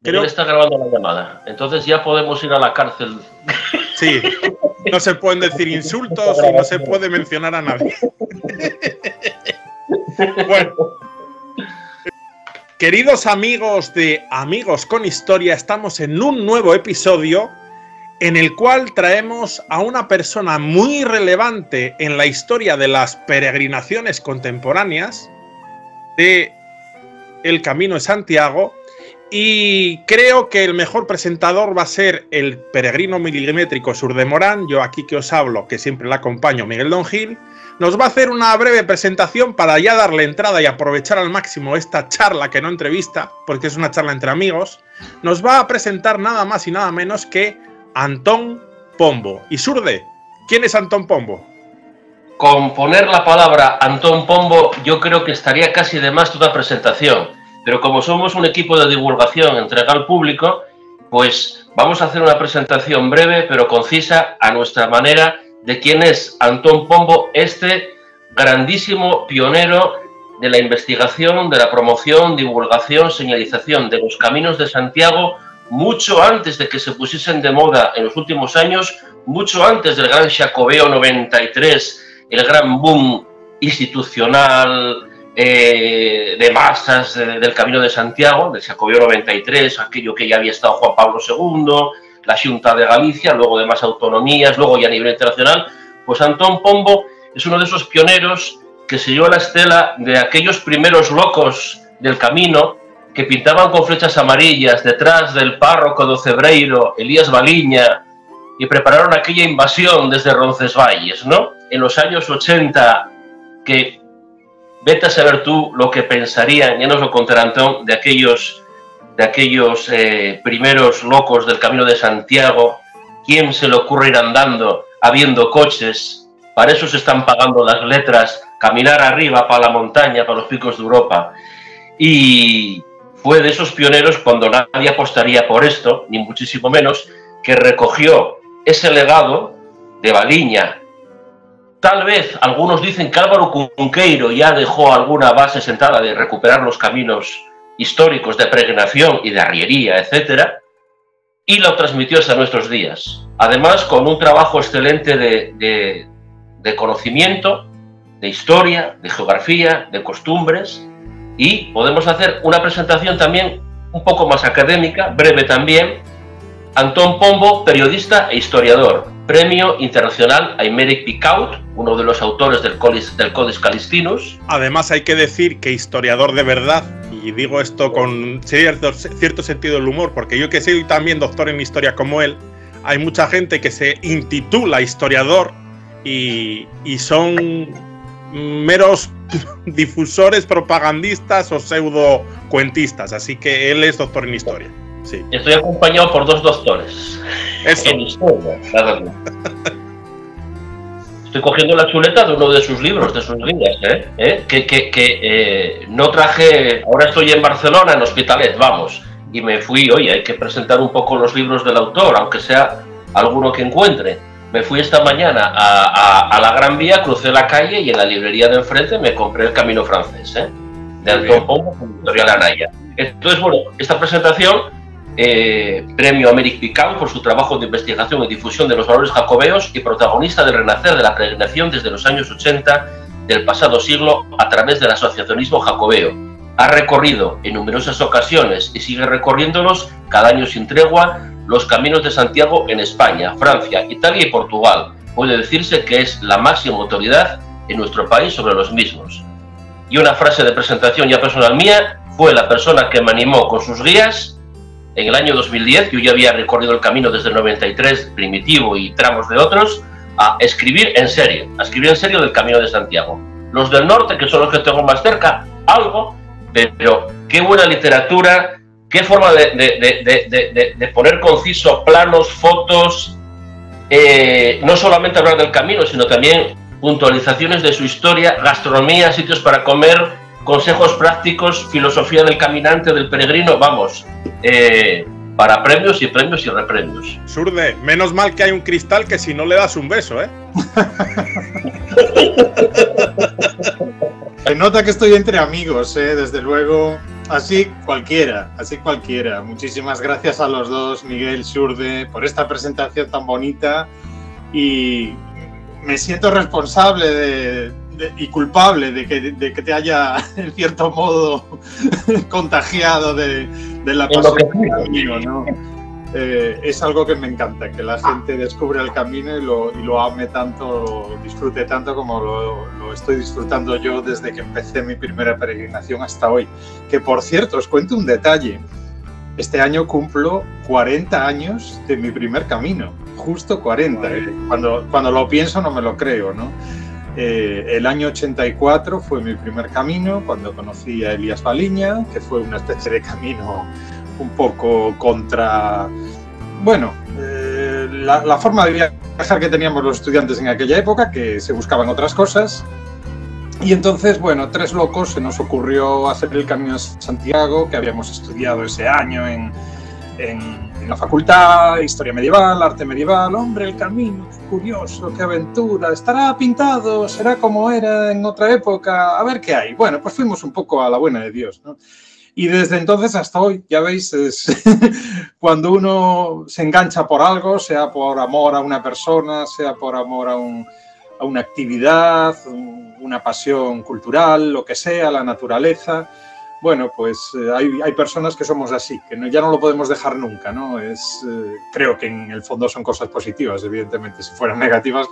Miguel está grabando la llamada, entonces ya podemos ir a la cárcel. Sí, no se pueden decir insultos y no se puede mencionar a nadie. Bueno, queridos amigos de Amigos con Historia, estamos en un nuevo episodio en el cual traemos a una persona muy relevante en la historia de las peregrinaciones contemporáneas de el Camino de Santiago. Y creo que el mejor presentador va a ser el peregrino milimétrico Sur de Morán. Yo aquí que os hablo, que siempre le acompaño, Miguel Don Gil. Nos va a hacer una breve presentación para ya darle entrada y aprovechar al máximo esta charla, que no entrevista, porque es una charla entre amigos. Nos va a presentar nada más y nada menos que Antón Pombo. Y Surde, ¿quién es Antón Pombo? Con poner la palabra Antón Pombo, yo creo que estaría casi de más toda presentación. Pero como somos un equipo de divulgación entregado al público, pues vamos a hacer una presentación breve pero concisa a nuestra manera de quién es Antón Pombo, este grandísimo pionero de la investigación, de la promoción, divulgación, señalización de los caminos de Santiago, mucho antes de que se pusiesen de moda en los últimos años, mucho antes del gran Xacobeo 93, el gran boom institucional, de masas del Camino de Santiago, del Xacobeo 93, aquello que ya había estado Juan Pablo II, la Xunta de Galicia, luego de más autonomías, luego ya a nivel internacional. Pues Antón Pombo es uno de esos pioneros que siguió la estela de aquellos primeros locos del camino que pintaban con flechas amarillas detrás del párroco do Cebreiro, Elías Baliña, y prepararon aquella invasión desde Roncesvalles, ¿no? En los años 80, que vete a saber tú lo que pensarían, ya nos lo contará Antón, de aquellos primeros locos del Camino de Santiago. ¿Quién se le ocurre ir andando, habiendo coches? Para eso se están pagando las letras, caminar arriba para la montaña, para los picos de Europa. Y fue de esos pioneros, cuando nadie apostaría por esto, ni muchísimo menos, que recogió ese legado de Baliña. Tal vez algunos dicen que Álvaro Cunqueiro ya dejó alguna base sentada de recuperar los caminos históricos de peregrinación y de arriería, etc. Y lo transmitió hasta nuestros días. Además, con un trabajo excelente de conocimiento, de historia, de geografía, de costumbres. Y podemos hacer una presentación también un poco más académica, breve también. Antón Pombo, periodista e historiador. Premio Internacional Aymeric Picaud, uno de los autores del Codex Calistinus. Además hay que decir que historiador de verdad, y digo esto con cierto sentido del humor, porque yo que soy también doctor en historia como él, hay mucha gente que se intitula historiador y son meros difusores, propagandistas o pseudo cuentistas, así que él es doctor en historia. Sí. Estoy acompañado por dos doctores. Eso. En historia, nada más. Estoy cogiendo la chuleta de uno de sus libros, de sus guías, que no traje. Ahora estoy en Barcelona, en Hospitalet, vamos, y me fui. Oye, hay que presentar un poco los libros del autor, aunque sea alguno que encuentre. Me fui esta mañana a la Gran Vía, crucé la calle y en la librería de enfrente me compré El Camino Francés, de Antón Pombo, con Editorial Anaya. Entonces, bueno, esta presentación. Premio Aymeric Picaud por su trabajo de investigación y difusión de los valores jacobeos y protagonista del renacer de la peregrinación desde los años 80 del pasado siglo a través del asociacionismo jacobeo. Ha recorrido en numerosas ocasiones y sigue recorriéndolos cada año sin tregua los caminos de Santiago en España, Francia, Italia y Portugal. Puede decirse que es la máxima autoridad en nuestro país sobre los mismos. Y una frase de presentación ya personal mía: fue la persona que me animó con sus guías en el año 2010, que yo ya había recorrido el camino desde el 93, Primitivo y tramos de otros, a escribir en serio del Camino de Santiago. Los del norte, que son los que tengo más cerca, algo, pero qué buena literatura, qué forma de poner conciso planos, fotos, no solamente hablar del camino, sino también puntualizaciones de su historia, gastronomía, sitios para comer, consejos prácticos, filosofía del caminante, del peregrino, vamos, para premios y repremios. Surde, menos mal que hay un cristal, que si no le das un beso, Se nota que estoy entre amigos, desde luego. así cualquiera. Muchísimas gracias a los dos, Miguel, Xurde, por esta presentación tan bonita, y me siento responsable y culpable de que te haya, en cierto modo, contagiado de la pasión del camino, ¿no? Es algo que me encanta, que la gente descubra el camino y lo ame tanto, lo disfrute tanto como lo estoy disfrutando yo desde que empecé mi primera peregrinación hasta hoy. Que, por cierto, os cuento un detalle. Este año cumplo 40 años de mi primer camino, justo 40. Cuando lo pienso no me lo creo, ¿no? El año 84 fue mi primer camino, cuando conocí a Elías Baliña, que fue una especie de camino un poco contra, bueno, la forma de viajar que teníamos los estudiantes en aquella época, que se buscaban otras cosas. Y entonces, bueno, tres locos se nos ocurrió hacer el Camino de Santiago, que habíamos estudiado ese año en la facultad, Historia Medieval, Arte Medieval. Hombre, el camino, qué curioso, qué aventura, estará pintado, será como era en otra época, a ver qué hay. Bueno, pues fuimos un poco a la buena de Dios, ¿no? Y desde entonces hasta hoy, ya veis, es cuando uno se engancha por algo, sea por amor a una persona, sea por amor a una actividad, una pasión cultural, lo que sea, la naturaleza. Bueno, pues hay personas que somos así, que ya no lo podemos dejar nunca, ¿no? Creo que en el fondo son cosas positivas, evidentemente. Si fueran negativas,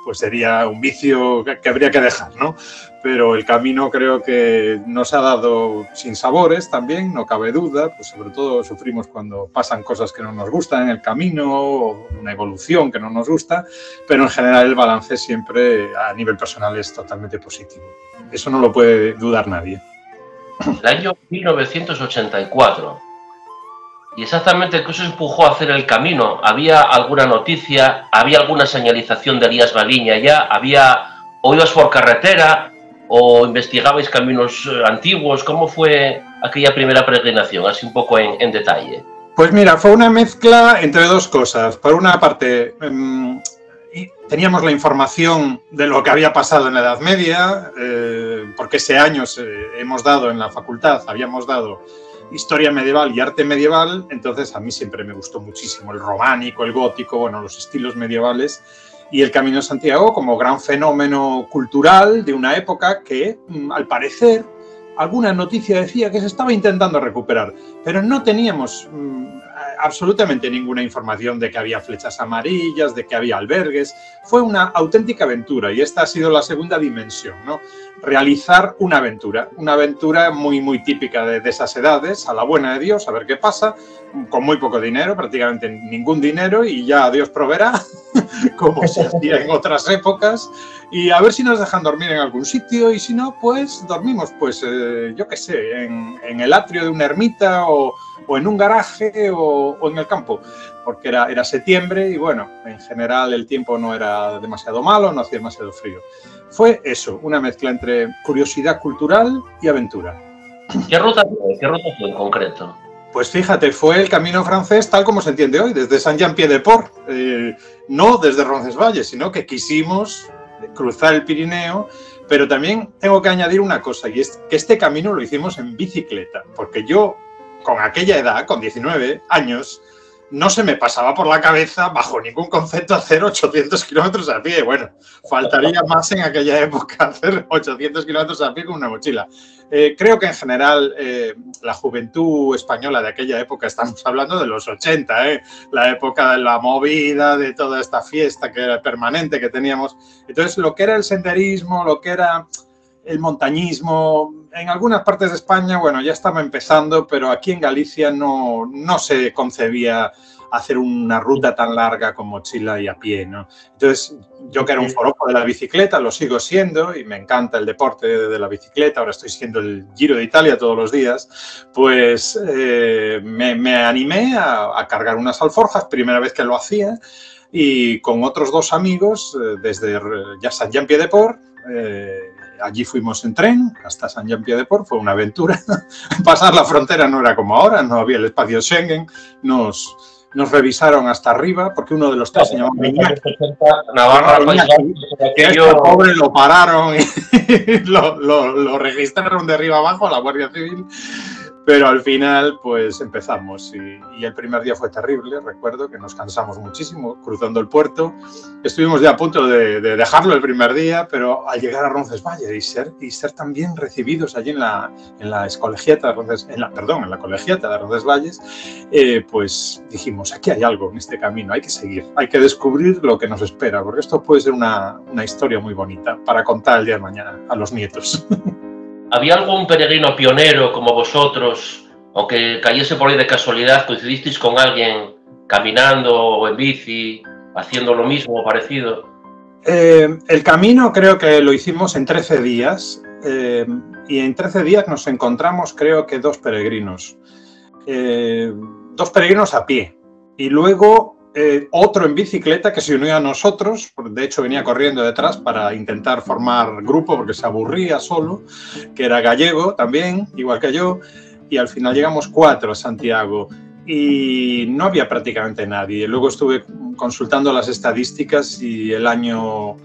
pues sería un vicio que habría que dejar, ¿no? Pero el camino creo que nos ha dado sinsabores también, no cabe duda, pues sobre todo sufrimos cuando pasan cosas que no nos gustan en el camino, o una evolución que no nos gusta, pero en general el balance siempre a nivel personal es totalmente positivo. Eso no lo puede dudar nadie. El año 1984. ¿Y exactamente qué os empujó a hacer el camino? ¿Había alguna noticia? ¿Había alguna señalización de Elías Baliña ya? ¿O ibas por carretera? ¿O investigabais caminos antiguos? ¿Cómo fue aquella primera peregrinación? Así un poco en detalle. Pues mira, fue una mezcla entre dos cosas. Por una parte, teníamos la información de lo que había pasado en la Edad Media, porque ese año hemos dado en la facultad, habíamos dado Historia Medieval y Arte Medieval, entonces a mí siempre me gustó muchísimo el románico, el gótico, bueno, los estilos medievales, y el Camino de Santiago como gran fenómeno cultural de una época que, al parecer, alguna noticia decía que se estaba intentando recuperar, pero no teníamos absolutamente ninguna información de que había flechas amarillas, de que había albergues. Fue una auténtica aventura, y esta ha sido la segunda dimensión, ¿no? Realizar una aventura muy, muy típica de esas edades, a la buena de Dios, a ver qué pasa, con muy poco dinero, prácticamente ningún dinero, y ya Dios proveerá, como se hacía en otras épocas, y a ver si nos dejan dormir en algún sitio, y si no, pues dormimos, pues yo qué sé, en el atrio de una ermita, o en un garaje, o en el campo, porque era septiembre y bueno, en general el tiempo no era demasiado malo, no hacía demasiado frío. Fue eso, una mezcla entre curiosidad cultural y aventura. ¿Qué ruta fue en concreto? Pues fíjate, fue el camino francés tal como se entiende hoy, desde Saint-Jean-Pied-de-Port, no desde Roncesvalles, sino que quisimos cruzar el Pirineo, pero también tengo que añadir una cosa, y es que este camino lo hicimos en bicicleta, porque yo, con aquella edad, con 19 años, no se me pasaba por la cabeza, bajo ningún concepto, hacer 800 kilómetros a pie. Bueno, faltaría más en aquella época hacer 800 kilómetros a pie con una mochila. Creo que en general la juventud española de aquella época, estamos hablando de los 80, la época de la movida, de toda esta fiesta que era permanente que teníamos. Entonces, lo que era el senderismo, lo que era el montañismo, en algunas partes de España, bueno, ya estaba empezando, pero aquí en Galicia no se concebía hacer una ruta tan larga con mochila y a pie, ¿no? Entonces, yo que era un forofo de la bicicleta, lo sigo siendo, y me encanta el deporte de la bicicleta, ahora estoy siendo el Giro de Italia todos los días, pues me animé a cargar unas alforjas, primera vez que lo hacía, y con otros dos amigos, desde ya Saint-Jean-Pied-de-Port, allí fuimos en tren hasta Saint-Jean-Pied-de-Port, fue una aventura. Pasar la frontera no era como ahora, no había el espacio Schengen, nos revisaron hasta arriba, porque uno de los tres se llamaba Iñaki. Navarra, que a este pobre lo pararon y lo registraron de arriba abajo a la Guardia Civil. Pero al final, pues empezamos y el primer día fue terrible. Recuerdo que nos cansamos muchísimo cruzando el puerto. Estuvimos ya a punto de dejarlo el primer día, pero al llegar a Roncesvalles y ser también recibidos allí en la colegiata de Roncesvalles, pues dijimos, aquí hay algo en este camino, hay que seguir, hay que descubrir lo que nos espera, porque esto puede ser una historia muy bonita para contar el día de mañana a los nietos. ¿Había algún peregrino pionero como vosotros, aunque cayese por ahí de casualidad, coincidisteis con alguien caminando o en bici, haciendo lo mismo o parecido? El camino creo que lo hicimos en 13 días y en 13 días nos encontramos creo que 2 peregrinos. 2 peregrinos a pie y luego otro en bicicleta que se unió a nosotros, de hecho venía corriendo detrás para intentar formar grupo porque se aburría solo, que era gallego también, igual que yo, y al final llegamos 4 a Santiago y no había prácticamente nadie. Luego estuve consultando las estadísticas y el año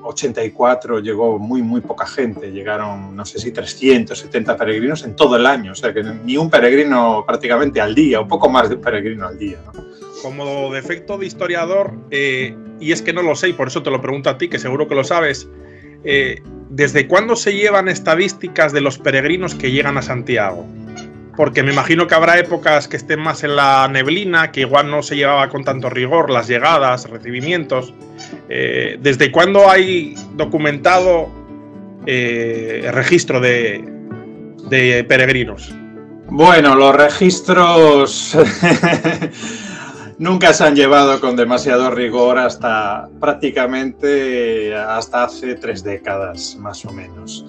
84 llegó muy poca gente, llegaron no sé si 370 peregrinos en todo el año, o sea que ni un peregrino prácticamente al día, un poco más de un peregrino al día, ¿no? Como defecto de historiador, y es que no lo sé y por eso te lo pregunto a ti, que seguro que lo sabes, ¿desde cuándo se llevan estadísticas de los peregrinos que llegan a Santiago? Porque me imagino que habrá épocas que estén más en la neblina, que igual no se llevaba con tanto rigor las llegadas, recibimientos. ¿Desde cuándo hay documentado registro de peregrinos? Bueno, los registros nunca se han llevado con demasiado rigor hasta prácticamente hasta hace 3 décadas, más o menos.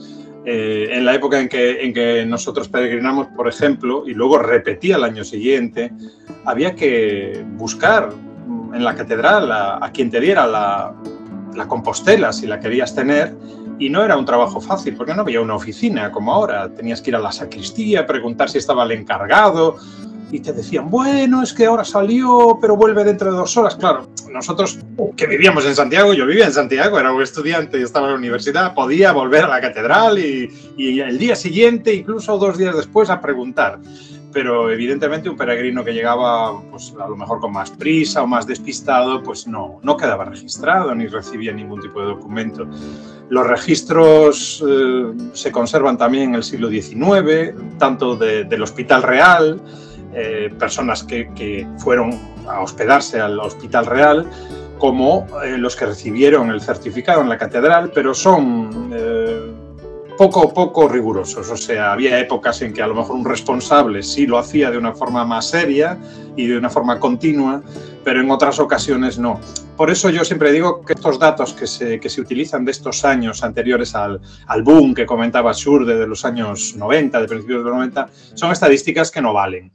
En la época en que nosotros peregrinamos, por ejemplo, y luego repetía el año siguiente, había que buscar en la catedral a quien te diera la compostela, si la querías tener, y no era un trabajo fácil, porque no había una oficina como ahora. Tenías que ir a la sacristía, preguntar si estaba el encargado, y te decían, bueno, es que ahora salió, pero vuelve dentro de 2 horas. Claro, nosotros que vivíamos en Santiago, yo vivía en Santiago, era un estudiante y estaba en la universidad, podía volver a la catedral y el día siguiente, incluso 2 días después, a preguntar. Pero evidentemente un peregrino que llegaba pues a lo mejor con más prisa o más despistado, pues no quedaba registrado ni recibía ningún tipo de documento. Los registros se conservan también en el siglo XIX, tanto del Hospital Real, personas que fueron a hospedarse al Hospital Real, como los que recibieron el certificado en la catedral, pero son poco rigurosos. O sea, había épocas en que a lo mejor un responsable sí lo hacía de una forma más seria y de una forma continua, pero en otras ocasiones no. Por eso yo siempre digo que estos datos que se utilizan de estos años anteriores al boom que comentaba Xurde de los años 90, de principios de los 90, son estadísticas que no valen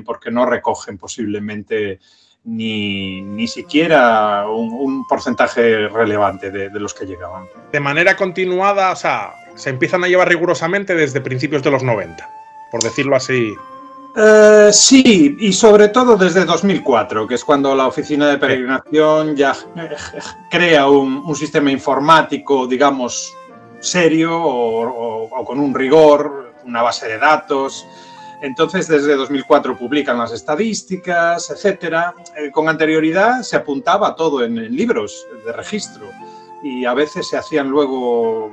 porque no recogen posiblemente ni siquiera un porcentaje relevante de los que llegaban. De manera continuada, o sea, se empiezan a llevar rigurosamente desde principios de los 90, por decirlo así. Sí, y sobre todo desde 2004, que es cuando la Oficina de Peregrinación ya crea un sistema informático, digamos, serio o con un rigor, una base de datos. Entonces, desde 2004 publican las estadísticas, etcétera. Con anterioridad se apuntaba todo en libros de registro y a veces se hacían luego,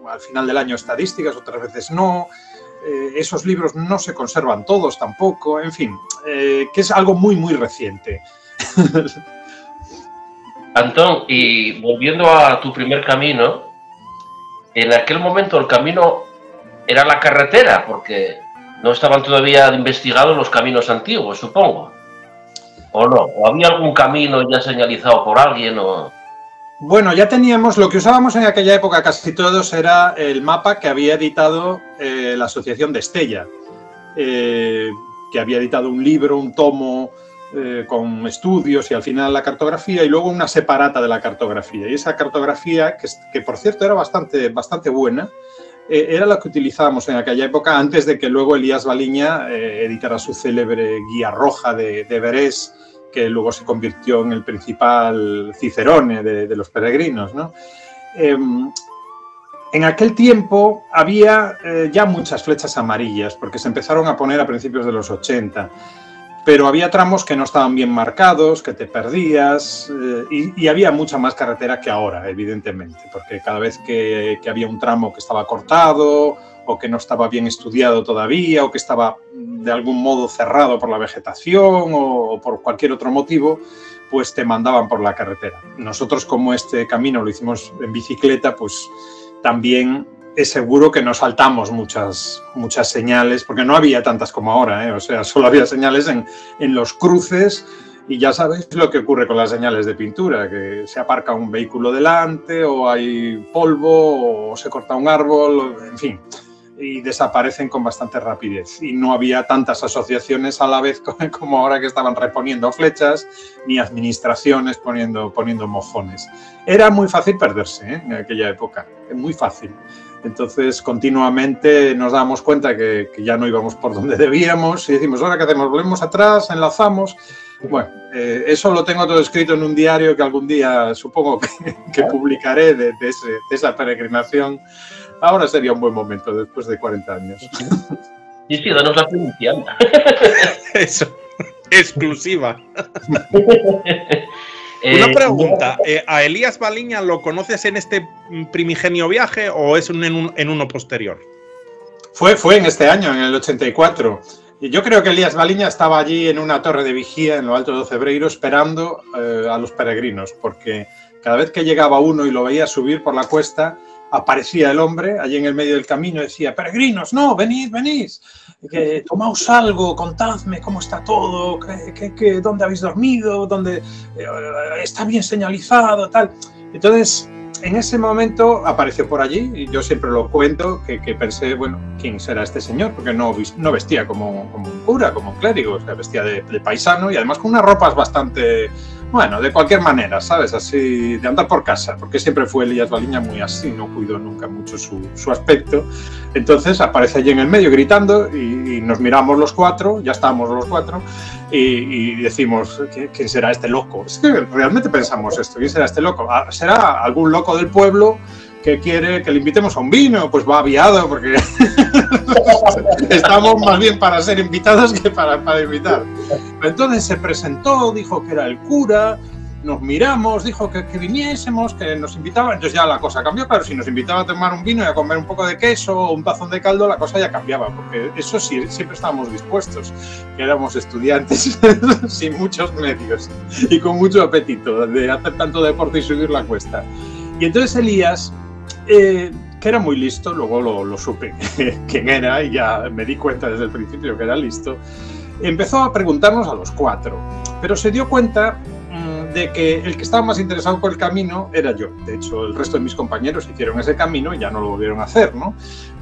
al final del año, estadísticas, otras veces no. Esos libros no se conservan todos tampoco, en fin, que es algo muy reciente. Antón, y volviendo a tu primer camino, en aquel momento el camino era la carretera, porque no estaban todavía investigados los caminos antiguos, supongo. ¿O no? ¿O había algún camino ya señalizado por alguien? O... Bueno, ya teníamos, lo que usábamos en aquella época casi todos era el mapa que había editado la Asociación de Estella, que había editado un libro, un tomo con estudios y al final la cartografía y luego una separata de la cartografía. Y esa cartografía, que por cierto era bastante buena, era la que utilizábamos en aquella época antes de que luego Elías Baliña editara su célebre Guía Roja de Everest, que luego se convirtió en el principal cicerone de los peregrinos, ¿no? En aquel tiempo había ya muchas flechas amarillas, porque se empezaron a poner a principios de los 80, pero había tramos que no estaban bien marcados, que te perdías, y había mucha más carretera que ahora, evidentemente, porque cada vez que había un tramo que estaba cortado, o que no estaba bien estudiado todavía, o que estaba de algún modo cerrado por la vegetación o por cualquier otro motivo, pues te mandaban por la carretera. Nosotros, como este camino lo hicimos en bicicleta, pues también es seguro que nos saltamos muchas señales, porque no había tantas como ahora, o sea, solo había señales en los cruces, y ya sabéis lo que ocurre con las señales de pintura, que se aparca un vehículo delante, o hay polvo, o se corta un árbol, en fin, y desaparecen con bastante rapidez. Y no había tantas asociaciones a la vez como ahora, que estaban reponiendo flechas, ni administraciones poniendo mojones. Era muy fácil perderse, en aquella época, muy fácil. Entonces, continuamente nos dábamos cuenta que ya no íbamos por donde debíamos, y decimos, ¿ahora qué hacemos? ¿Volvemos atrás? ¿Enlazamos? Bueno, eso lo tengo todo escrito en un diario que algún día supongo que publicaré de esa peregrinación. Ahora sería un buen momento, después de 40 años. Y sí, danos la primicia. Eso, exclusiva. Una pregunta, ¿a Elías Baliña lo conoces en este primigenio viaje o es en uno posterior? Fue en este año, en el 84. Y yo creo que Elías Baliña estaba allí en una torre de vigía en lo alto de Ocebreiro esperando a los peregrinos, porque cada vez que llegaba uno y lo veía subir por la cuesta, aparecía el hombre allí en el medio del camino y decía, peregrinos, no, venid, tomaos algo, contadme cómo está todo, dónde habéis dormido, dónde está bien señalizado, tal. Entonces, en ese momento apareció por allí, y yo siempre lo cuento, que pensé, bueno, ¿quién será este señor? Porque no vestía como un cura, como un clérigo, o sea, vestía de paisano, y además con unas ropas bastante... Bueno, de cualquier manera, ¿sabes? Así, de andar por casa, porque siempre fue Elías Baliña muy así, no cuidó nunca mucho su aspecto. Entonces aparece allí en el medio gritando y nos miramos los cuatro, ya estábamos los cuatro, y decimos, ¿quién será este loco? Es que realmente pensamos esto, ¿quién será este loco? ¿Será algún loco del pueblo que quiere que le invitemos a un vino? Pues va aviado, porque estamos más bien para ser invitados que para invitar. Entonces se presentó, dijo que era el cura, nos miramos, dijo que viniésemos, que nos invitaba. Entonces ya la cosa cambió, claro, si nos invitaba a tomar un vino y a comer un poco de queso o un tazón de caldo, la cosa ya cambiaba, porque eso sí, siempre estábamos dispuestos, que éramos estudiantes sin muchos medios y con mucho apetito de hacer tanto deporte y subir la cuesta. Y entonces Elías, que era muy listo, luego lo supe quién era y ya me di cuenta desde el principio que era listo, empezó a preguntarnos a los cuatro, pero se dio cuenta de que el que estaba más interesado por el camino era yo. De hecho, el resto de mis compañeros hicieron ese camino y ya no lo volvieron a hacer, ¿no?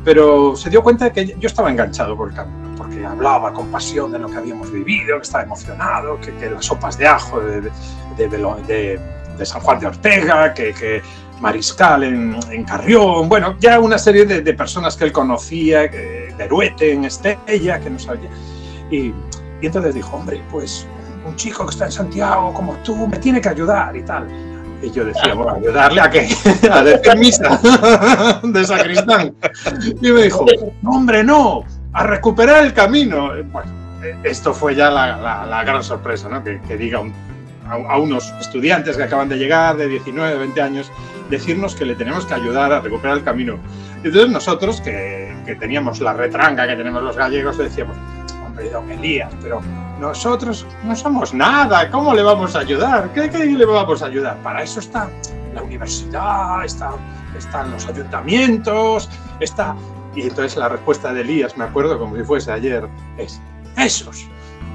Pero se dio cuenta de que yo estaba enganchado por el camino, porque hablaba con pasión de lo que habíamos vivido, que estaba emocionado, que las sopas de ajo de San Juan de Ortega, que Mariscal en Carrión, bueno, ya una serie de personas que él conocía, de Eruete en Estella, que no sabía. Y entonces dijo, hombre, pues un chico que está en Santiago como tú me tiene que ayudar y tal. Y yo decía, bueno, ¿ayudarle a qué? A decir misa de sacristán. Y me dijo, no, hombre, no, a recuperar el camino. Bueno, esto fue ya la gran sorpresa, ¿no? Que diga a unos estudiantes que acaban de llegar, de 19, 20 años, decirnos que le tenemos que ayudar a recuperar el camino. Y entonces nosotros, que teníamos la retranca que tenemos los gallegos, decíamos, hombre, don Elías, pero nosotros no somos nada, ¿cómo le vamos a ayudar? ¿Qué le vamos a ayudar? Para eso está la universidad, están los ayuntamientos, está... Y entonces la respuesta de Elías, me acuerdo como si fuese ayer, es,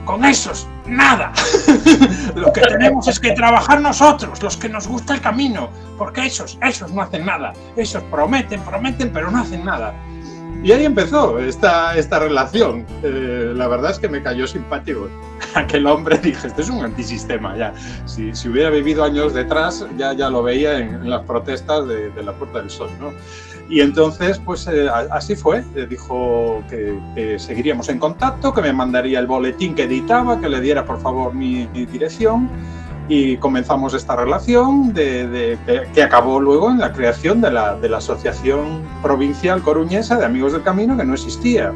con esos, nada. Lo que tenemos es que trabajar nosotros, los que nos gusta el camino, porque esos no hacen nada. Esos prometen, pero no hacen nada. Y ahí empezó esta relación. La verdad es que me cayó simpático. Aquel hombre, dije, este es un antisistema ya. Si hubiera vivido años detrás, ya lo veía en las protestas de la Puerta del Sol, ¿no? Y entonces, pues así fue. Dijo que seguiríamos en contacto, que me mandaría el boletín que editaba, que le diera por favor mi dirección. y comenzamos esta relación que acabó luego en la creación de la Asociación Provincial Coruñesa de Amigos del Camino, que no existía.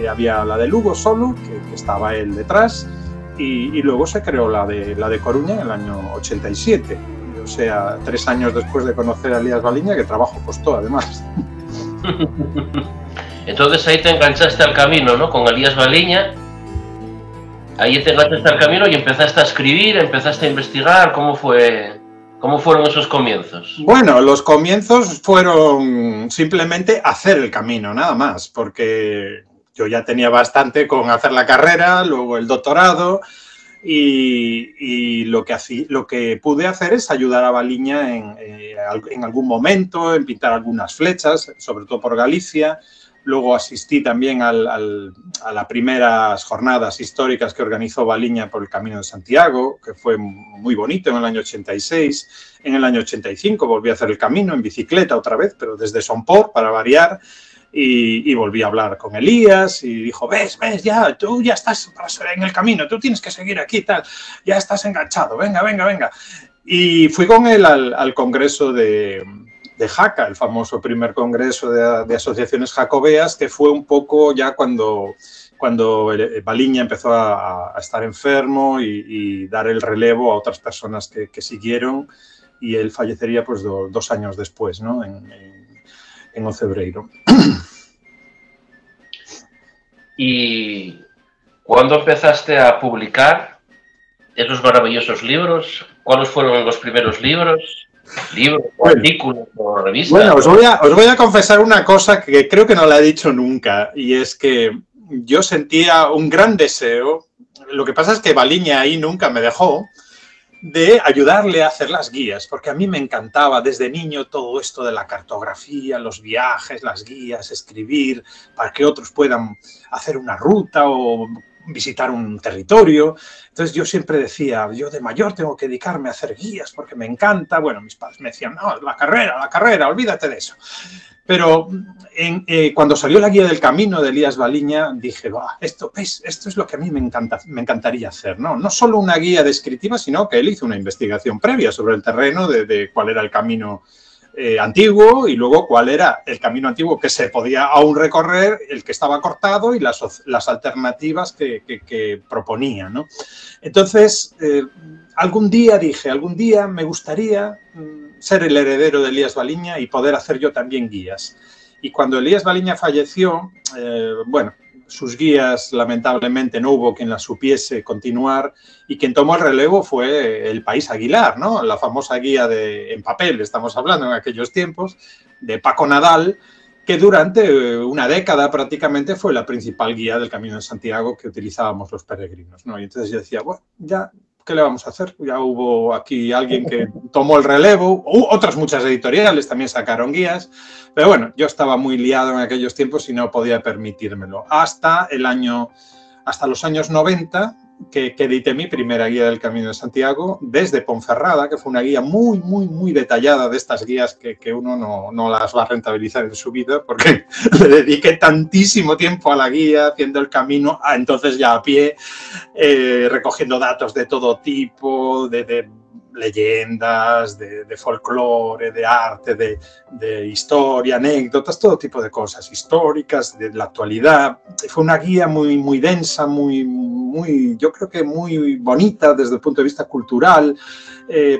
Había la de Lugo solo, que estaba él detrás, y luego se creó la de Coruña en el año 87, o sea, 3 años después de conocer a Elías Baliña, que trabajo costó además. Entonces ahí te enganchaste al camino, ¿no? Con Elías Baliña. Ahí te enganchaste al camino y empezaste a escribir, empezaste a investigar. ¿Cómo fueron esos comienzos? Bueno, los comienzos fueron simplemente hacer el camino, nada más, porque yo ya tenía bastante con hacer la carrera, luego el doctorado, y lo que pude hacer es ayudar a Baliña en algún momento, en pintar algunas flechas, sobre todo por Galicia. Luego asistí también a las primeras jornadas históricas que organizó Baliña por el Camino de Santiago, que fue muy bonito en el año 86. En el año 85 volví a hacer el camino en bicicleta otra vez, pero desde Somport, para variar, y volví a hablar con Elías y dijo, ves, ya, tú ya estás en el camino, tú tienes que seguir aquí, tal, ya estás enganchado, venga. Y fui con él al congreso de Jaca, el famoso primer congreso de asociaciones jacobeas, que fue un poco ya cuando Baliña empezó a estar enfermo y dar el relevo a otras personas que siguieron, y él fallecería pues 2 años después, ¿no? En Ocebreiro. ¿Y cuándo empezaste a publicar esos maravillosos libros? ¿Cuáles fueron los primeros libros? ¿Libros, o artículos, o revistas? Bueno, os voy a confesar una cosa que creo que no la he dicho nunca, y es que yo sentía un gran deseo. Lo que pasa es que Baliña ahí nunca me dejó de ayudarle a hacer las guías, porque a mí me encantaba desde niño todo esto de la cartografía, los viajes, las guías, escribir para que otros puedan hacer una ruta o visitar un territorio. Entonces yo siempre decía, yo de mayor tengo que dedicarme a hacer guías porque me encanta. Bueno, mis padres me decían, no, la carrera, olvídate de eso. Pero cuando salió la guía del camino de Elías Baliña, dije, esto es lo que a mí me encantaría hacer, ¿no? No solo una guía descriptiva, sino que él hizo una investigación previa sobre el terreno de cuál era el camino antiguo, y luego cuál era el camino antiguo que se podía aún recorrer, el que estaba cortado y las alternativas que proponía, ¿no? Entonces, algún día me gustaría ser el heredero de Elías Baliña y poder hacer yo también guías. Y cuando Elías Baliña falleció, sus guías lamentablemente no hubo quien las supiese continuar, y quien tomó el relevo fue El País Aguilar, ¿no? La famosa guía en papel, estamos hablando en aquellos tiempos, de Paco Nadal, que durante una década prácticamente fue la principal guía del Camino de Santiago que utilizábamos los peregrinos, ¿no? Y entonces yo decía, bueno, ya, ¿qué le vamos a hacer? Ya hubo aquí alguien que tomó el relevo, otras muchas editoriales también sacaron guías, pero bueno, yo estaba muy liado en aquellos tiempos y no podía permitírmelo. Hasta los años 90, que edité mi primera guía del Camino de Santiago desde Ponferrada, que fue una guía muy, muy, muy detallada, de estas guías que uno no las va a rentabilizar en su vida, porque le dediqué tantísimo tiempo a la guía, haciendo el camino, entonces ya a pie, recogiendo datos de todo tipo, de leyendas, de folclore, de arte, de historia, anécdotas, todo tipo de cosas históricas, de la actualidad. Fue una guía muy, muy densa, yo creo que muy bonita desde el punto de vista cultural,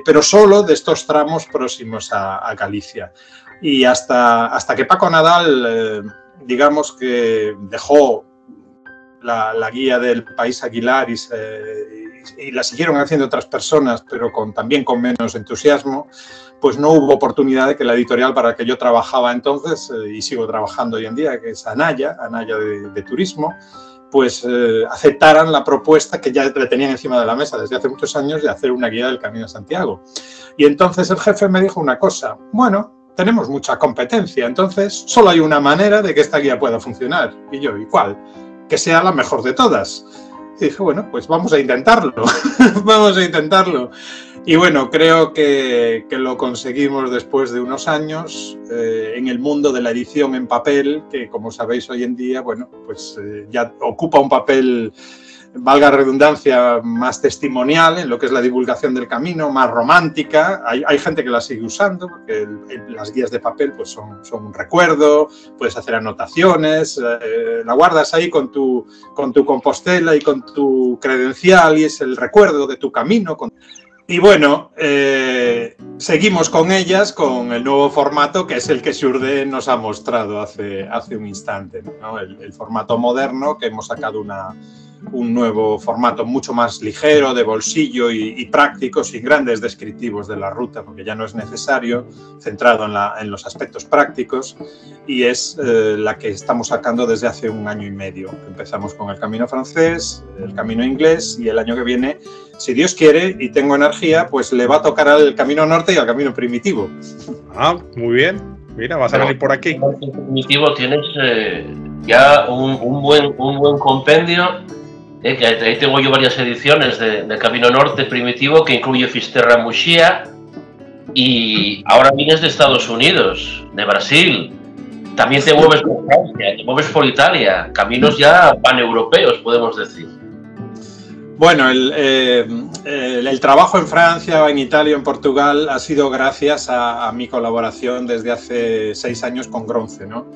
pero solo de estos tramos próximos a Galicia. Y hasta que Paco Nadal, digamos que dejó la guía del País Aguilar y la siguieron haciendo otras personas, pero también con menos entusiasmo, pues no hubo oportunidad de que la editorial para la que yo trabajaba entonces, y sigo trabajando hoy en día, que es Anaya de Turismo, pues aceptaran la propuesta que ya le tenían encima de la mesa desde hace muchos años de hacer una guía del Camino de Santiago. Y entonces el jefe me dijo una cosa, bueno, tenemos mucha competencia, entonces solo hay una manera de que esta guía pueda funcionar. Y yo, ¿y cuál? Que sea la mejor de todas. Y dije, bueno, pues vamos a intentarlo, vamos a intentarlo. Y bueno, creo que lo conseguimos después de unos años en el mundo de la edición en papel, que como sabéis hoy en día, bueno, pues ya ocupa un papel valga redundancia, más testimonial en lo que es la divulgación del camino, más romántica. Hay gente que la sigue usando, porque las guías de papel pues son un recuerdo, puedes hacer anotaciones, la guardas ahí con tu Compostela y con tu credencial y es el recuerdo de tu camino. Y bueno, seguimos con ellas, con el nuevo formato que es el que Xurde nos ha mostrado hace un instante, ¿no? El formato moderno, que hemos sacado un nuevo formato mucho más ligero, de bolsillo y práctico, sin grandes descriptivos de la ruta, porque ya no es necesario, centrado en los aspectos prácticos, y es la que estamos sacando desde hace 1 año y medio. Empezamos con el camino francés, el camino inglés, y el año que viene, si Dios quiere y tengo energía, pues le va a tocar al camino norte y al camino primitivo. Ah, muy bien. Mira, vas a venir por aquí. En el primitivo tienes ya un buen compendio. Que ahí tengo yo varias ediciones del Camino Norte Primitivo, que incluye Fisterra Muxía, y ahora vienes de Estados Unidos, de Brasil, también te mueves por Francia, te mueves por Italia, caminos ya paneuropeos, podemos decir. Bueno, el trabajo en Francia, en Italia, en Portugal ha sido gracias a mi colaboración desde hace 6 años con Gronce, ¿no?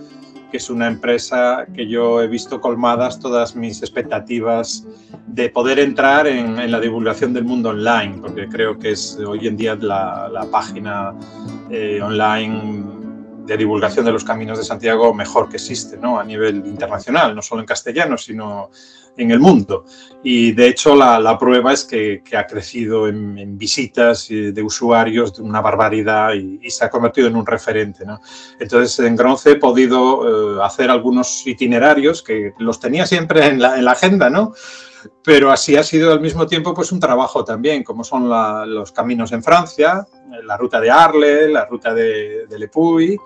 Que es una empresa que yo he visto colmadas todas mis expectativas de poder entrar en la divulgación del mundo online, porque creo que es hoy en día la página online de divulgación de los caminos de Santiago mejor que existe, ¿no? A nivel internacional, no solo en castellano, sino en el mundo. Y de hecho la prueba es que ha crecido en visitas de usuarios de una barbaridad y se ha convertido en un referente, ¿no? Entonces en Gronce he podido hacer algunos itinerarios que los tenía siempre en la agenda, ¿no? Pero así ha sido al mismo tiempo pues un trabajo también, como son los caminos en Francia, la ruta de Arles, la ruta de Le Puy,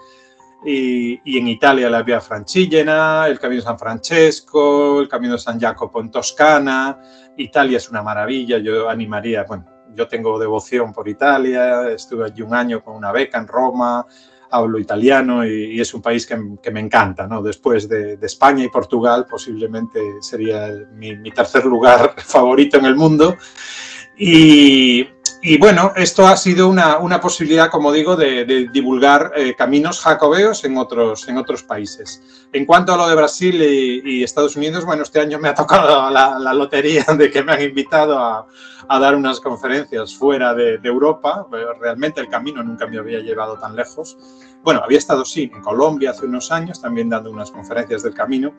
y en Italia la Via Francigena, el Camino San Francesco, el Camino San Jacopo en Toscana. Italia es una maravilla, yo animaría, bueno, yo tengo devoción por Italia, estuve allí 1 año con una beca en Roma, hablo italiano y es un país que me encanta, ¿no? Después de España y Portugal, posiblemente sería mi tercer lugar favorito en el mundo. Y bueno, esto ha sido una posibilidad, como digo, de divulgar caminos jacobeos en otros países. En cuanto a lo de Brasil y Estados Unidos, bueno, este año me ha tocado la lotería de que me han invitado a dar unas conferencias fuera de Europa. Realmente el camino nunca me había llevado tan lejos. Bueno, había estado, sí, en Colombia hace unos años, también dando unas conferencias del camino.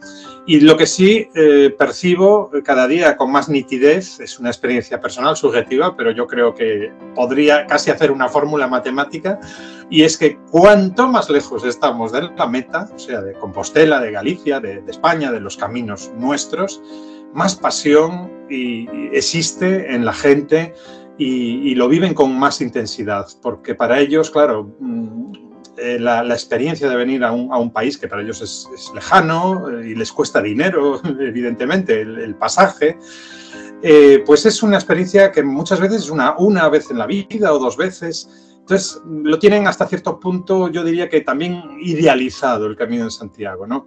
Y lo que sí percibo cada día con más nitidez, es una experiencia personal, subjetiva, pero yo creo que podría casi hacer una fórmula matemática, y es que cuanto más lejos estamos de la meta, o sea, de Compostela, de Galicia, de España, de los caminos nuestros, más pasión existe en la gente y lo viven con más intensidad, porque para ellos, claro, la experiencia de venir a un país que para ellos es lejano y les cuesta dinero, evidentemente, el pasaje, pues es una experiencia que muchas veces es una vez en la vida o 2 veces. Entonces, lo tienen hasta cierto punto, yo diría que también idealizado el Camino de Santiago, ¿no?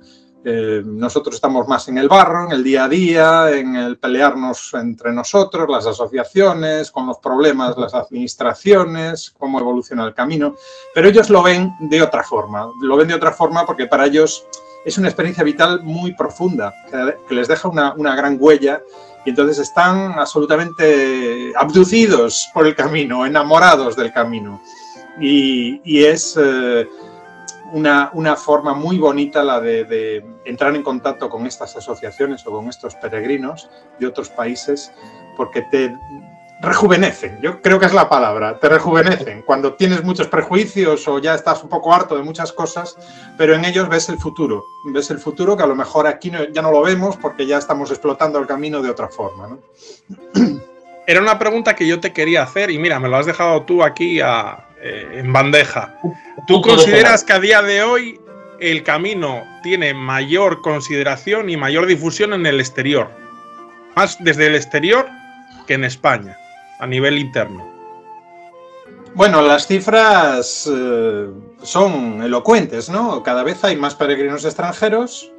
Nosotros estamos más en el barro, en el día a día, en el pelearnos entre nosotros, las asociaciones, con los problemas, las administraciones, cómo evoluciona el camino, pero ellos lo ven de otra forma. Lo ven de otra forma porque para ellos es una experiencia vital muy profunda, que les deja una gran huella, y entonces están absolutamente abducidos por el camino, enamorados del camino. Y es una forma muy bonita la de entrar en contacto con estas asociaciones o con estos peregrinos de otros países, porque te rejuvenecen. Yo creo que es la palabra, te rejuvenecen. Cuando tienes muchos prejuicios o ya estás un poco harto de muchas cosas, pero en ellos ves el futuro que a lo mejor aquí ya no lo vemos porque ya estamos explotando el camino de otra forma, ¿no? Era una pregunta que yo te quería hacer y mira, me lo has dejado tú aquí en bandeja. ¿Tú consideras que a día de hoy el camino tiene mayor consideración y mayor difusión en el exterior? Más desde el exterior que en España, a nivel interno. Bueno, las cifras son elocuentes, ¿no? Cada vez hay más peregrinos extranjeros,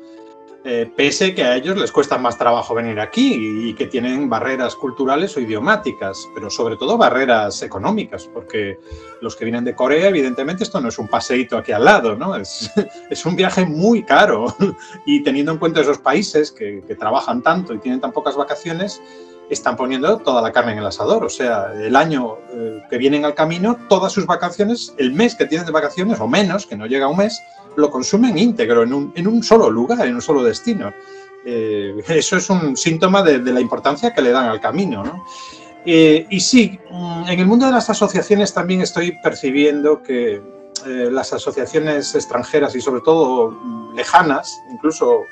pese que a ellos les cuesta más trabajo venir aquí y que tienen barreras culturales o idiomáticas, pero sobre todo barreras económicas, porque los que vienen de Corea, evidentemente, esto no es un paseíto aquí al lado, ¿no? Es un viaje muy caro y teniendo en cuenta esos países que trabajan tanto y tienen tan pocas vacaciones, están poniendo toda la carne en el asador. O sea, el año que vienen al camino, todas sus vacaciones, el mes que tienen de vacaciones o menos, que no llega a un mes, lo consumen íntegro en un solo lugar, en un solo destino. Eso es un síntoma de la importancia que le dan al camino, ¿no? Y sí, en el mundo de las asociaciones también estoy percibiendo que las asociaciones extranjeras y sobre todo lejanas, incluso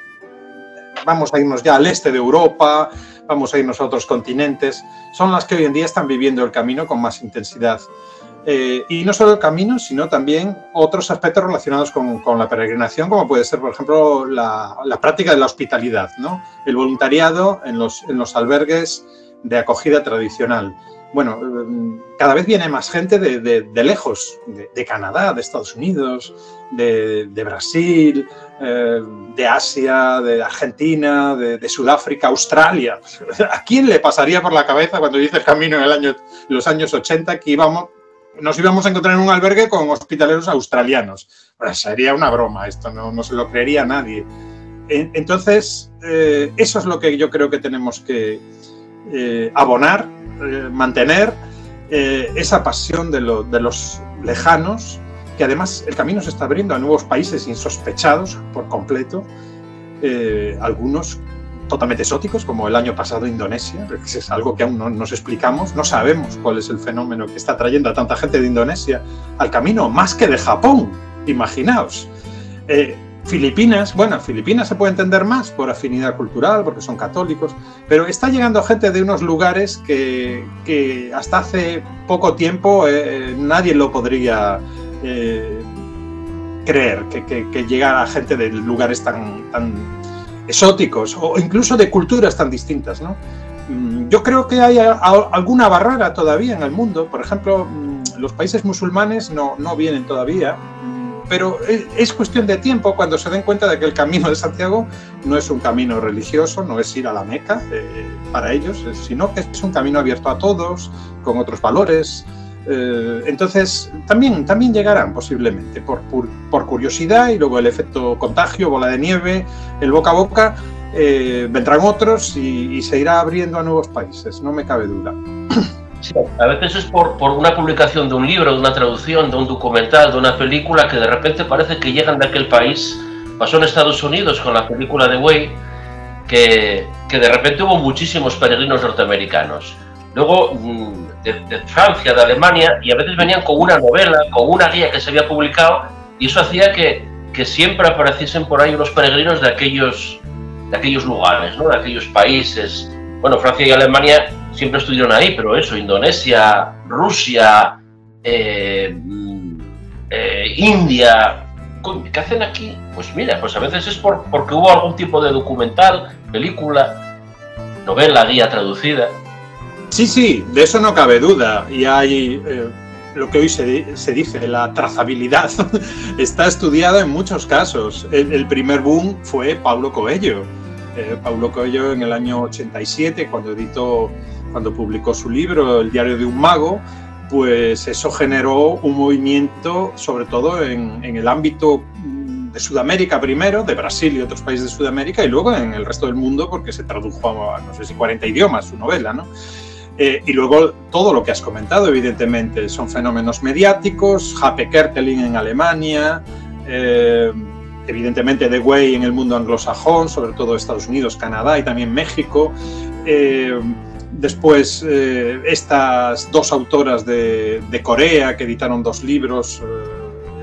vamos a irnos ya al este de Europa, vamos a irnos a otros continentes, son las que hoy en día están viviendo el camino con más intensidad. Y no solo el camino, sino también otros aspectos relacionados con la peregrinación, como puede ser, por ejemplo, la práctica de la hospitalidad, ¿no? El voluntariado en los albergues de acogida tradicional. Bueno, cada vez viene más gente de lejos, de Canadá, de Estados Unidos, de Brasil, de Asia, de Argentina, de Sudáfrica, Australia. ¿A quién le pasaría por la cabeza cuando dice el camino en los años 80 que nos íbamos a encontrar en un albergue con hospitaleros australianos? Pues sería una broma, esto no se lo creería nadie. Entonces, eso es lo que yo creo que tenemos que abonar, mantener esa pasión de los lejanos, que además el camino se está abriendo a nuevos países insospechados por completo, algunos totalmente exóticos, como el año pasado Indonesia, que es algo que aún no nos explicamos, no sabemos cuál es el fenómeno que está trayendo a tanta gente de Indonesia al camino, más que de Japón, imaginaos. Filipinas, bueno, Filipinas se puede entender más por afinidad cultural, porque son católicos, pero está llegando gente de unos lugares que hasta hace poco tiempo nadie lo podría creer, que llegara gente de lugares tan exóticos o incluso de culturas tan distintas, ¿no? Yo creo que hay alguna barrera todavía en el mundo. Por ejemplo, los países musulmanes no vienen todavía, pero es cuestión de tiempo cuando se den cuenta de que el camino de Santiago no es un camino religioso, no es ir a la Meca para ellos, sino que es un camino abierto a todos, con otros valores. Entonces también llegarán posiblemente por curiosidad, y luego el efecto contagio, bola de nieve, el boca a boca, vendrán otros y se irá abriendo a nuevos países, no me cabe duda. Sí, a veces es por una publicación de un libro, de una traducción, de un documental, de una película, que de repente parece que llegan de aquel país. Pasó en Estados Unidos con la película de Way, que de repente hubo muchísimos peregrinos norteamericanos. Luego de Francia, de Alemania, y a veces venían con una novela, con una guía que se había publicado, y eso hacía que siempre apareciesen por ahí unos peregrinos de aquellos lugares, ¿no? De aquellos países. Bueno, Francia y Alemania siempre estuvieron ahí, pero eso, Indonesia, Rusia, India, ¿qué hacen aquí? Pues mira, pues a veces es porque hubo algún tipo de documental, película, novela, guía traducida. Sí, de eso no cabe duda. Y hay lo que hoy se dice, la trazabilidad, está estudiada en muchos casos. El primer boom fue Paulo Coelho. Paulo Coelho en el año 87, cuando publicó su libro El diario de un mago, pues eso generó un movimiento, sobre todo en el ámbito de Sudamérica primero, de Brasil y otros países de Sudamérica, y luego en el resto del mundo, porque se tradujo a no sé si 40 idiomas su novela, ¿no? Y luego todo lo que has comentado, evidentemente, son fenómenos mediáticos, Happe Kerkeling en Alemania, evidentemente The Way en el mundo anglosajón, sobre todo Estados Unidos, Canadá y también México. Después estas dos autoras de Corea que editaron 2 libros,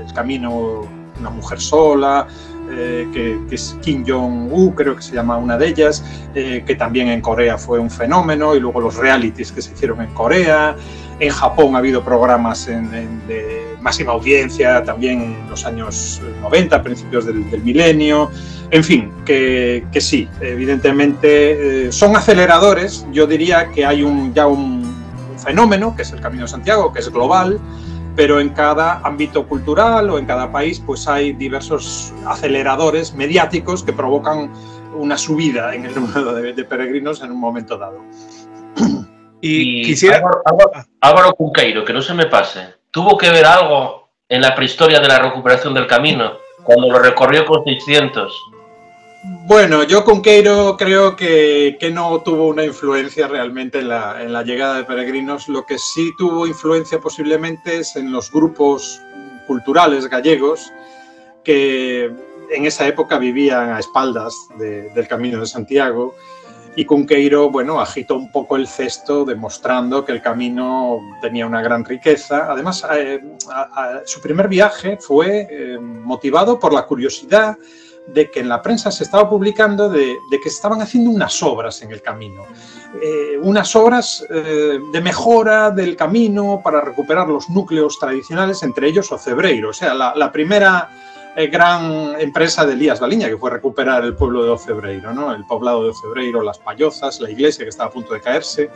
El camino, una mujer sola, que es Kim Jong-un, creo que se llama una de ellas, que también en Corea fue un fenómeno, y luego los realities que se hicieron en Corea. En Japón ha habido programas de máxima audiencia también en los años 90, principios del milenio. En fin, que sí, evidentemente son aceleradores. Yo diría que hay ya un fenómeno, que es el Camino de Santiago, que es global, pero en cada ámbito cultural o en cada país pues hay diversos aceleradores mediáticos que provocan una subida en el número de peregrinos en un momento dado. Y quisiera... Álvaro Cunqueiro, que no se me pase, ¿tuvo que ver algo en la prehistoria de la recuperación del camino cuando lo recorrió con 600? Bueno, yo Cunqueiro creo que no tuvo una influencia realmente en la llegada de peregrinos. Lo que sí tuvo influencia posiblemente es en los grupos culturales gallegos que en esa época vivían a espaldas del Camino de Santiago, y Cunqueiro, bueno, agitó un poco el cesto demostrando que el camino tenía una gran riqueza. Además, su primer viaje fue motivado por la curiosidad de que en la prensa se estaba publicando de que estaban haciendo unas obras en el camino, unas obras de mejora del camino para recuperar los núcleos tradicionales, entre ellos Ocebreiro, o sea, la primera gran empresa de Elías Baliña, que fue recuperar el pueblo de Ocebreiro, ¿no? El poblado de Ocebreiro, las pallozas, la iglesia que estaba a punto de caerse.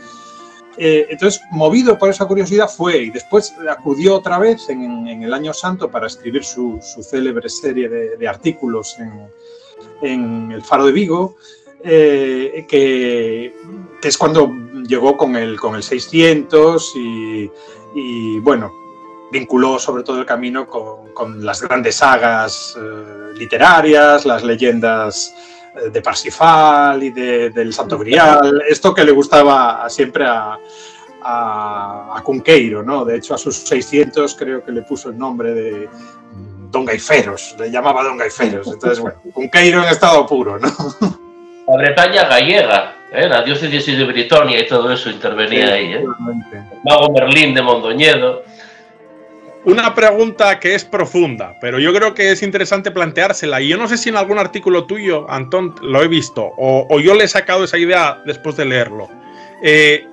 Entonces, movido por esa curiosidad fue, y después acudió otra vez en el Año Santo para escribir su célebre serie de artículos en el Faro de Vigo, que es cuando llegó con el 600 y bueno, vinculó sobre todo el camino con las grandes sagas literarias, las leyendas de Parsifal y del Santo Grial, esto que le gustaba siempre a Cunqueiro, ¿no? De hecho, a sus 600 creo que le puso el nombre de Don Gaiferos, le llamaba Don Gaiferos. Entonces, bueno, Cunqueiro en estado puro, ¿no? La Bretaña gallega, la diócesis de Britonia y todo eso intervenía sí, ahí, El mago Merlín de Mondoñedo. Una pregunta que es profunda, pero yo creo que es interesante planteársela. Y yo no sé si en algún artículo tuyo, Antón, lo he visto, o yo le he sacado esa idea después de leerlo.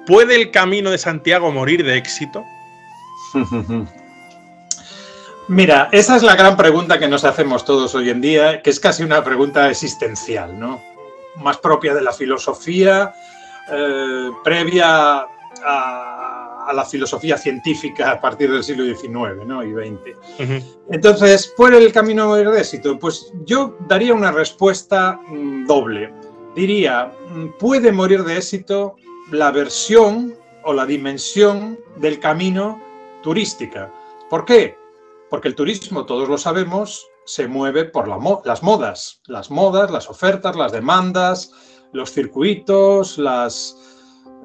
¿Puede el Camino de Santiago morir de éxito? Mira, esa es la gran pregunta que nos hacemos todos hoy en día, que es casi una pregunta existencial, ¿no? Más propia de la filosofía, previa a la filosofía científica a partir del siglo XIX, ¿no? Y XX. Entonces, ¿puede el camino morir de éxito? Pues yo daría una respuesta doble. Diría, puede morir de éxito la versión o la dimensión del camino turística. ¿Por qué? Porque el turismo, todos lo sabemos, se mueve por las modas, las ofertas, las demandas, los circuitos, las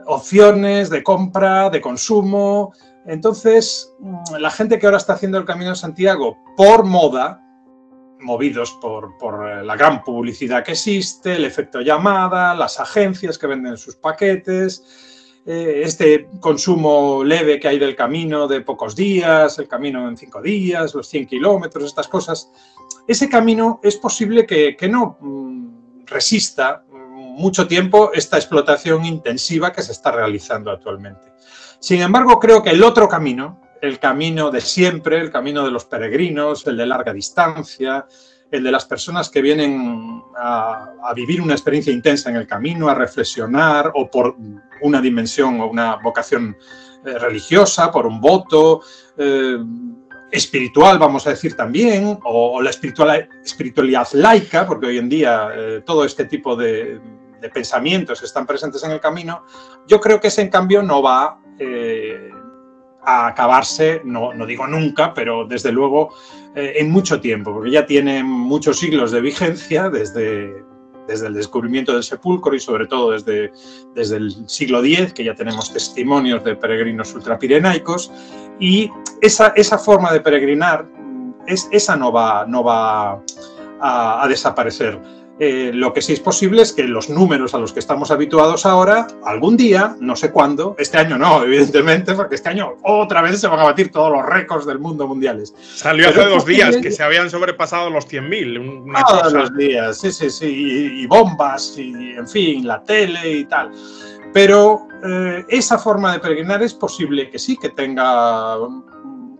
opciones de compra, de consumo. Entonces, la gente que ahora está haciendo el Camino de Santiago por moda, movidos por la gran publicidad que existe, el efecto llamada, las agencias que venden sus paquetes, este consumo leve que hay del camino de pocos días, el camino en 5 días, los 100 kilómetros, estas cosas, ese camino es posible que no resista mucho tiempo esta explotación intensiva que se está realizando actualmente. Sin embargo, creo que el otro camino, el camino de siempre, el camino de los peregrinos, el de larga distancia, el de las personas que vienen a vivir una experiencia intensa en el camino, a reflexionar, o por una dimensión o una vocación religiosa, por un voto espiritual, vamos a decir también, o la espiritualidad laica, porque hoy en día todo este tipo de pensamientos están presentes en el camino. Yo creo que ese, en cambio, no va a acabarse, no digo nunca, pero desde luego en mucho tiempo, porque ya tiene muchos siglos de vigencia desde el descubrimiento del sepulcro y sobre todo desde el siglo X, que ya tenemos testimonios de peregrinos ultrapirenaicos, y esa forma de peregrinar, esa no va a desaparecer. Lo que sí es posible es que los números a los que estamos habituados ahora, algún día, no sé cuándo, este año no, evidentemente, porque este año otra vez se van a batir todos los récords del mundo mundiales. Salió hace 2 días que se habían sobrepasado los 100.000. Todos los días, sí, y bombas, y en fin, la tele y tal. Pero esa forma de peregrinar es posible que sí, que tenga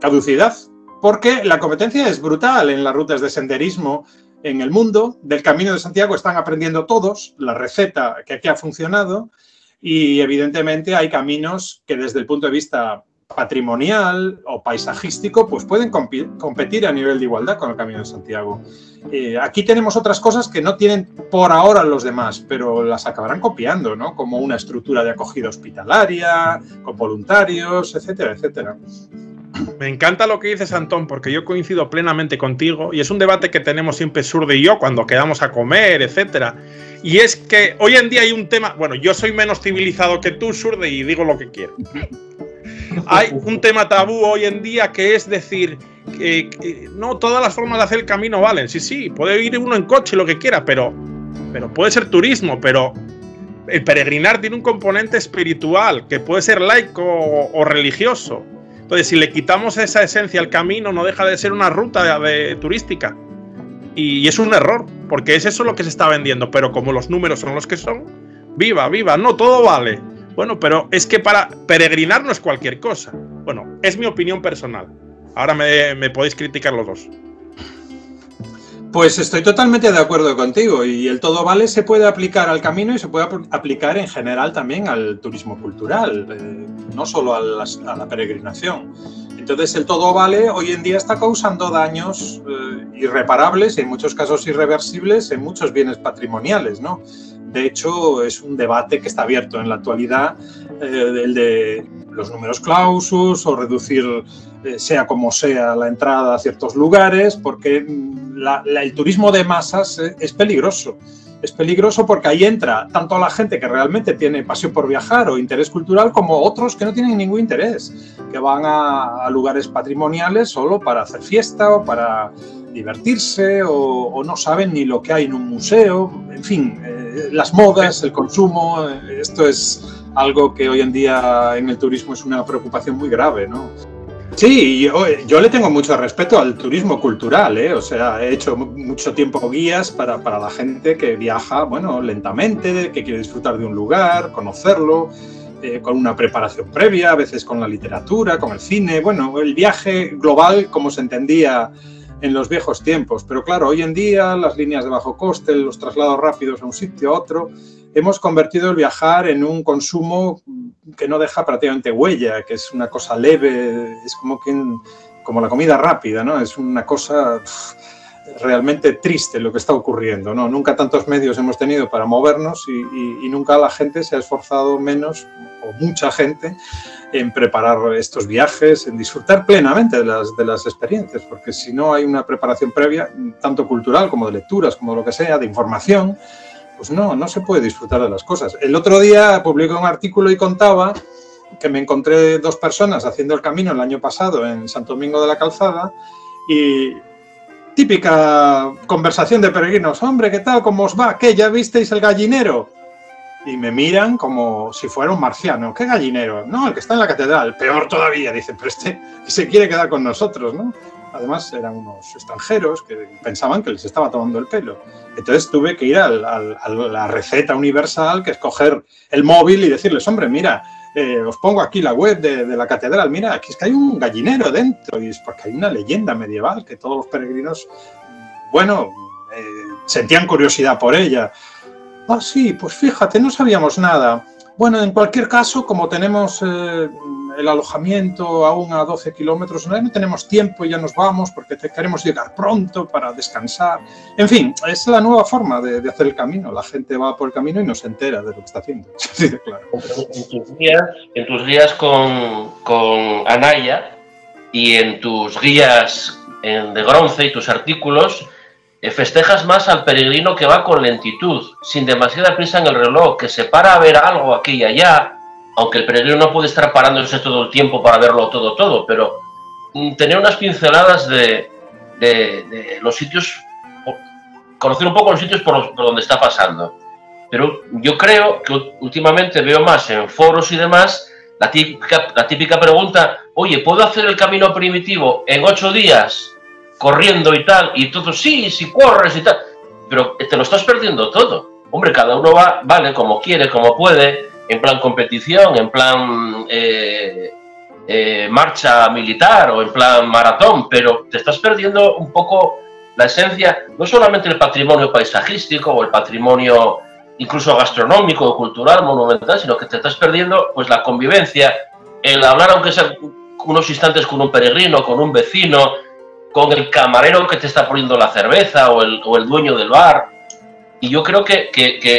caducidad, porque la competencia es brutal en las rutas de senderismo. En el mundo del Camino de Santiago están aprendiendo todos la receta que aquí ha funcionado, y evidentemente hay caminos que desde el punto de vista patrimonial o paisajístico, pues pueden competir a nivel de igualdad con el Camino de Santiago. Aquí tenemos otras cosas que no tienen por ahora los demás, pero las acabarán copiando, ¿no? Como una estructura de acogida hospitalaria, con voluntarios, etcétera, etcétera. Me encanta lo que dices, Antón, porque yo coincido plenamente contigo y es un debate que tenemos siempre Surde y yo cuando quedamos a comer, etcétera. Y es que hoy en día hay un tema, bueno, yo soy menos civilizado que tú, Surde, y digo lo que quiero. Hay un tema tabú hoy en día que es decir que no todas las formas de hacer el camino valen. Sí, puede ir uno en coche, lo que quiera, pero puede ser turismo, pero el peregrinar tiene un componente espiritual que puede ser laico o religioso. Entonces, si le quitamos esa esencia al camino, no deja de ser una ruta turística. Y es un error, porque es eso lo que se está vendiendo. Pero como los números son los que son, viva, no, todo vale. Bueno, pero es que para peregrinar no es cualquier cosa. Bueno, es mi opinión personal. Ahora me podéis criticar los dos. Pues estoy totalmente de acuerdo contigo y el todo vale se puede aplicar al camino y se puede aplicar en general también al turismo cultural, no solo a la peregrinación. Entonces el todo vale hoy en día está causando daños irreparables y en muchos casos irreversibles en muchos bienes patrimoniales, ¿no? De hecho, es un debate que está abierto en la actualidad, el de los números clausus o reducir, sea como sea, la entrada a ciertos lugares, porque el turismo de masas es peligroso. Es peligroso porque ahí entra tanto la gente que realmente tiene pasión por viajar o interés cultural, como otros que no tienen ningún interés, que van a lugares patrimoniales solo para hacer fiesta o para divertirse o no saben ni lo que hay en un museo. En fin, las modas, el consumo, esto es algo que hoy en día en el turismo es una preocupación muy grave, ¿no? Sí, yo le tengo mucho respeto al turismo cultural, ¿eh? O sea, he hecho mucho tiempo guías para la gente que viaja, bueno, lentamente, que quiere disfrutar de un lugar, conocerlo, con una preparación previa, a veces con la literatura, con el cine, bueno, el viaje global como se entendía en los viejos tiempos. Pero claro, hoy en día las líneas de bajo coste, los traslados rápidos a un sitio a otro, hemos convertido el viajar en un consumo que no deja prácticamente huella, que es una cosa leve, es como la comida rápida, ¿no? Es una cosa realmente triste lo que está ocurriendo, ¿no? Nunca tantos medios hemos tenido para movernos y nunca la gente se ha esforzado menos, o mucha gente, en preparar estos viajes, en disfrutar plenamente de las experiencias, porque si no hay una preparación previa, tanto cultural como de lecturas, como lo que sea, de información, pues no se puede disfrutar de las cosas. El otro día publiqué un artículo y contaba que me encontré 2 personas haciendo el camino el año pasado en Santo Domingo de la Calzada y típica conversación de peregrinos. Hombre, ¿qué tal? ¿Cómo os va? ¿Qué? ¿Ya visteis el gallinero? Y me miran como si fuera un marciano. ¿Qué gallinero? No, el que está en la catedral. Peor todavía. Dicen, pero este se quiere quedar con nosotros, ¿no? Además, eran unos extranjeros que pensaban que les estaba tomando el pelo. Entonces tuve que ir a la receta universal, que es coger el móvil y decirles, hombre, mira, os pongo aquí la web de la catedral, mira, aquí es que hay un gallinero dentro, y es porque hay una leyenda medieval que todos los peregrinos, bueno, sentían curiosidad por ella. Ah, sí, pues fíjate, no sabíamos nada. Bueno, en cualquier caso, como tenemos el alojamiento aún a 12 kilómetros, no tenemos tiempo y ya nos vamos porque queremos llegar pronto para descansar. En fin, es la nueva forma de hacer el camino. La gente va por el camino y no se entera de lo que está haciendo. Sí, claro. En tus guías con Anaya y en tus guías de Gronce y tus artículos, festejas más al peregrino que va con lentitud, sin demasiada prisa en el reloj, que se para a ver algo aquí y allá, aunque el peregrino no puede estar parándose todo el tiempo para verlo todo, pero tener unas pinceladas de los sitios, conocer un poco los sitios por donde está pasando. Pero yo creo que últimamente veo más en foros y demás la típica pregunta, oye, ¿puedo hacer el camino primitivo en 8 días? Corriendo y tal, y todo, sí, si corres y tal, pero te lo estás perdiendo todo. Hombre, cada uno vale como quiere, como puede, en plan competición, en plan marcha militar o en plan maratón, pero te estás perdiendo un poco la esencia, no solamente el patrimonio paisajístico o el patrimonio incluso gastronómico, cultural, monumental, sino que te estás perdiendo pues la convivencia, el hablar aunque sea unos instantes con un peregrino, con un vecino, con el camarero que te está poniendo la cerveza o el dueño del bar. Y yo creo que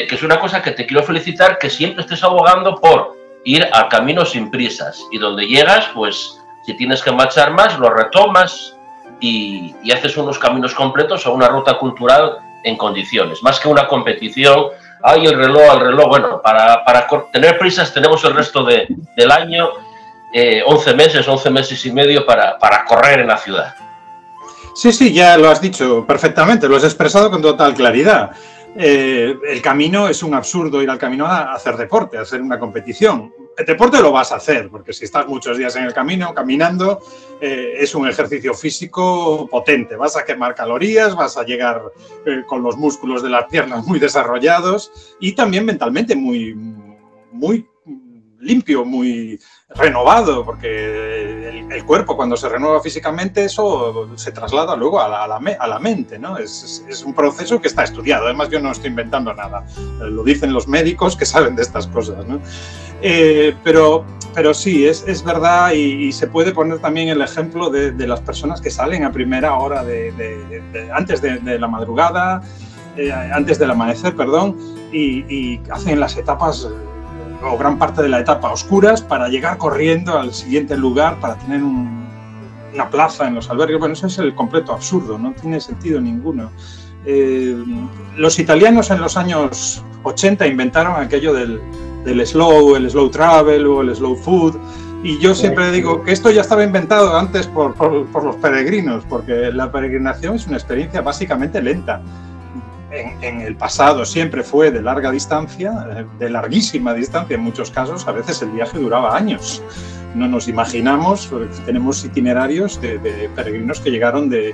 es una cosa que te quiero felicitar, que siempre estés abogando por ir al camino sin prisas. Y donde llegas, pues si tienes que marchar más, lo retomas y haces unos caminos completos o una ruta cultural en condiciones. Más que una competición, hay el reloj, bueno, para tener prisas tenemos el resto del año, 11 meses y medio para correr en la ciudad. Sí, ya lo has dicho perfectamente, lo has expresado con total claridad. El camino es un absurdo ir al camino a hacer deporte, a hacer una competición. El deporte lo vas a hacer, porque si estás muchos días en el camino, caminando, es un ejercicio físico potente. Vas a quemar calorías, vas a llegar con los músculos de las piernas muy desarrollados y también mentalmente muy limpio, muy renovado, porque el cuerpo cuando se renueva físicamente eso se traslada luego a la mente, ¿no? Es un proceso que está estudiado, además yo no estoy inventando nada, lo dicen los médicos que saben de estas cosas, ¿no? Pero sí, es verdad y se puede poner también el ejemplo de las personas que salen a primera hora antes de la madrugada, antes del amanecer, perdón, y hacen las etapas o gran parte de la etapa a oscuras para llegar corriendo al siguiente lugar, para tener una plaza en los albergues. Bueno, eso es el completo absurdo, no tiene sentido ninguno. Los italianos en los años 80 inventaron aquello del el slow travel o el slow food, y yo siempre digo que esto ya estaba inventado antes por los peregrinos, porque la peregrinación es una experiencia básicamente lenta. En el pasado siempre fue de larga distancia, de larguísima distancia en muchos casos, a veces el viaje duraba años. No nos imaginamos, tenemos itinerarios de peregrinos que llegaron del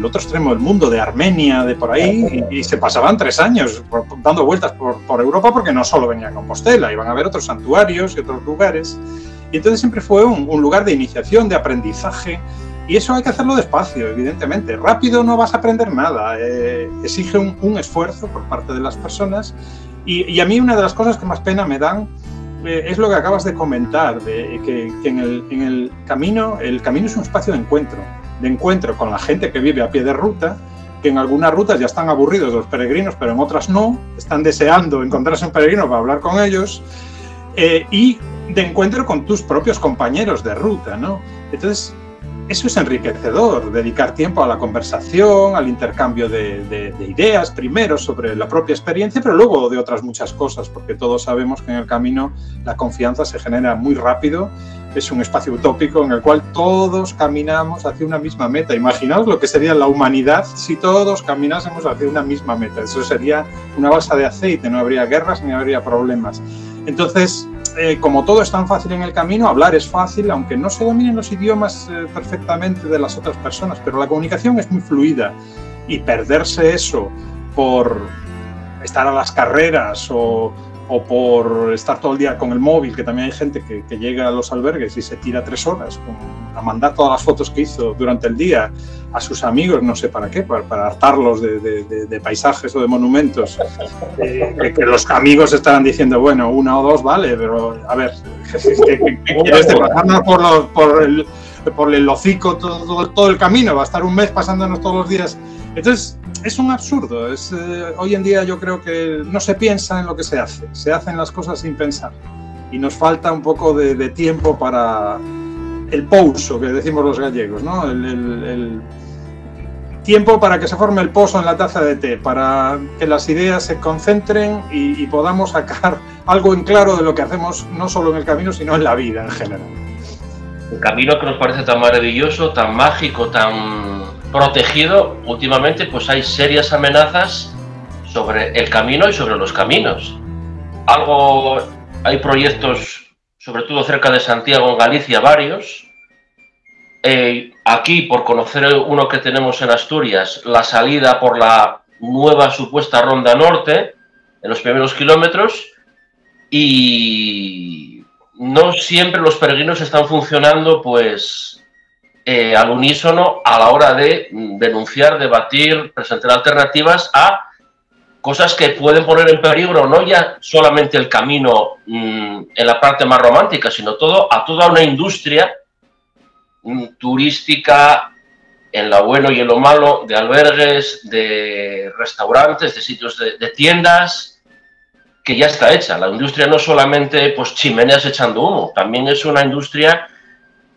otro extremo del mundo, de Armenia, de por ahí, y se pasaban 3 años dando vueltas por Europa, porque no solo venían a Compostela, iban a ver otros santuarios y otros lugares. Y entonces siempre fue un lugar de iniciación, de aprendizaje. Y eso hay que hacerlo despacio, evidentemente. Rápido no vas a aprender nada. Exige un esfuerzo por parte de las personas. Y a mí una de las cosas que más pena me dan es lo que acabas de comentar, que en el camino es un espacio de encuentro con la gente que vive a pie de ruta, que en algunas rutas ya están aburridos de los peregrinos, pero en otras no. Están deseando encontrarse un peregrino para hablar con ellos. Y de encuentro con tus propios compañeros de ruta, ¿no? Entonces, eso es enriquecedor, dedicar tiempo a la conversación, al intercambio de ideas, primero sobre la propia experiencia, pero luego de otras muchas cosas, porque todos sabemos que en el camino la confianza se genera muy rápido. Es un espacio utópico en el cual todos caminamos hacia una misma meta. Imaginaos lo que sería la humanidad si todos caminásemos hacia una misma meta. Eso sería una balsa de aceite, no habría guerras ni habría problemas. Entonces, como todo es tan fácil en el camino, hablar es fácil, aunque no se dominen los idiomas perfectamente de las otras personas, pero la comunicación es muy fluida, y perderse eso por estar a las carreras o por estar todo el día con el móvil, que también hay gente que llega a los albergues y se tira 3 horas a mandar todas las fotos que hizo durante el día a sus amigos, no sé para qué, para hartarlos de paisajes o de monumentos, que los amigos estarán diciendo, bueno, 1 o 2 vale, pero a ver, ¿qué quieres de pasarnos por el hocico todo el camino? Va a estar un mes pasándonos todos los días. Entonces, es un absurdo. Hoy en día yo creo que no se piensa en lo que se hacen las cosas sin pensar, y nos falta un poco de tiempo para el pouso, que decimos los gallegos, ¿no? El tiempo para que se forme el pozo en la taza de té, para que las ideas se concentren y podamos sacar algo en claro de lo que hacemos, no solo en el camino, sino en la vida en general. Un camino que nos parece tan maravilloso, tan mágico, tan protegido, últimamente pues hay serias amenazas sobre el camino y sobre los caminos. Hay proyectos, sobre todo cerca de Santiago, en Galicia, varios. Aquí, por conocer uno que tenemos en Asturias, la salida por la nueva supuesta Ronda Norte, en los primeros kilómetros, y no siempre los peregrinos están funcionando pues al unísono a la hora de denunciar, debatir, presentar alternativas a cosas que pueden poner en peligro no ya solamente el camino en la parte más romántica, sino a toda una industria turística en lo bueno y en lo malo, de albergues, de restaurantes, de sitios de tiendas, que ya está hecha. La industria no solamente pues chimeneas echando humo, también es una industria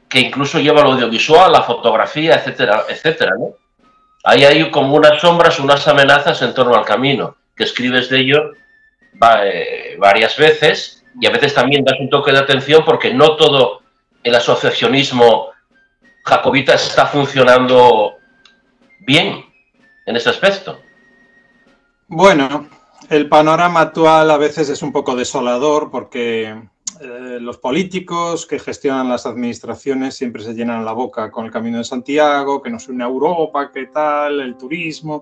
que incluso lleva lo audiovisual, la fotografía, etcétera, etcétera, ¿no? Ahí hay como unas sombras, unas amenazas en torno al camino, que escribes de ello varias veces, y a veces también das un toque de atención porque no todo el asociacionismo jacobita está funcionando bien en ese aspecto. Bueno, el panorama actual a veces es un poco desolador porque los políticos que gestionan las administraciones siempre se llenan la boca con el Camino de Santiago, que nos une a Europa, qué tal, el turismo,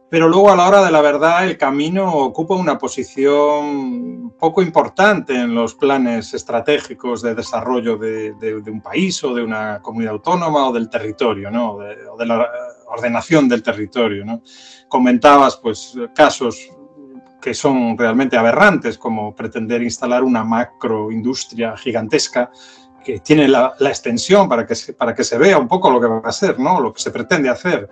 pero luego a la hora de la verdad el camino ocupa una posición poco importante en los planes estratégicos de desarrollo de un país o de una comunidad autónoma o del territorio, ¿no? O de la ordenación del territorio, ¿no? Comentabas pues casos que son realmente aberrantes, como pretender instalar una macroindustria gigantesca que tiene la extensión para que se vea un poco lo que va a ser, ¿no? Lo que se pretende hacer.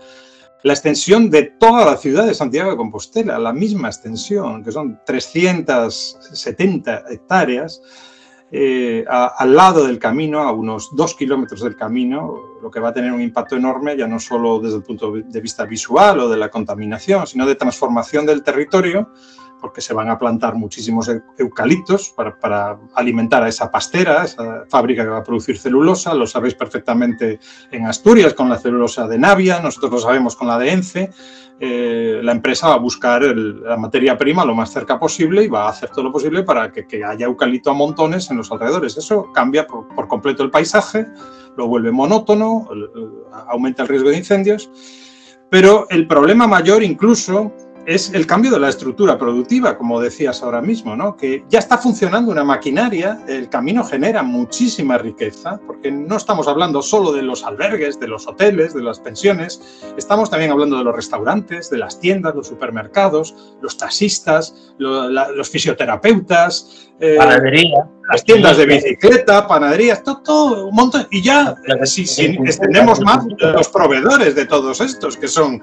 La extensión de toda la ciudad de Santiago de Compostela, la misma extensión, que son 370 hectáreas, al lado del camino, a unos 2 kilómetros del camino, lo que va a tener un impacto enorme, ya no solo desde el punto de vista visual o de la contaminación, sino de transformación del territorio, porque se van a plantar muchísimos eucaliptos para alimentar a esa pastera, esa fábrica que va a producir celulosa. Lo sabéis perfectamente en Asturias con la celulosa de Navia, nosotros lo sabemos con la de Ence. La empresa va a buscar la materia prima lo más cerca posible y va a hacer todo lo posible para que haya eucalipto a montones en los alrededores. Eso cambia por completo el paisaje, lo vuelve monótono, aumenta el riesgo de incendios, pero el problema mayor incluso es el cambio de la estructura productiva, como decías ahora mismo, ¿no? Que ya está funcionando una maquinaria, el camino genera muchísima riqueza, porque no estamos hablando solo de los albergues, de los hoteles, de las pensiones, estamos también hablando de los restaurantes, de las tiendas, los supermercados, los taxistas, los fisioterapeutas, panadería, las tiendas de bicicleta, panaderías, todo un montón. Y ya, si extendemos más, los proveedores de todos estos, que son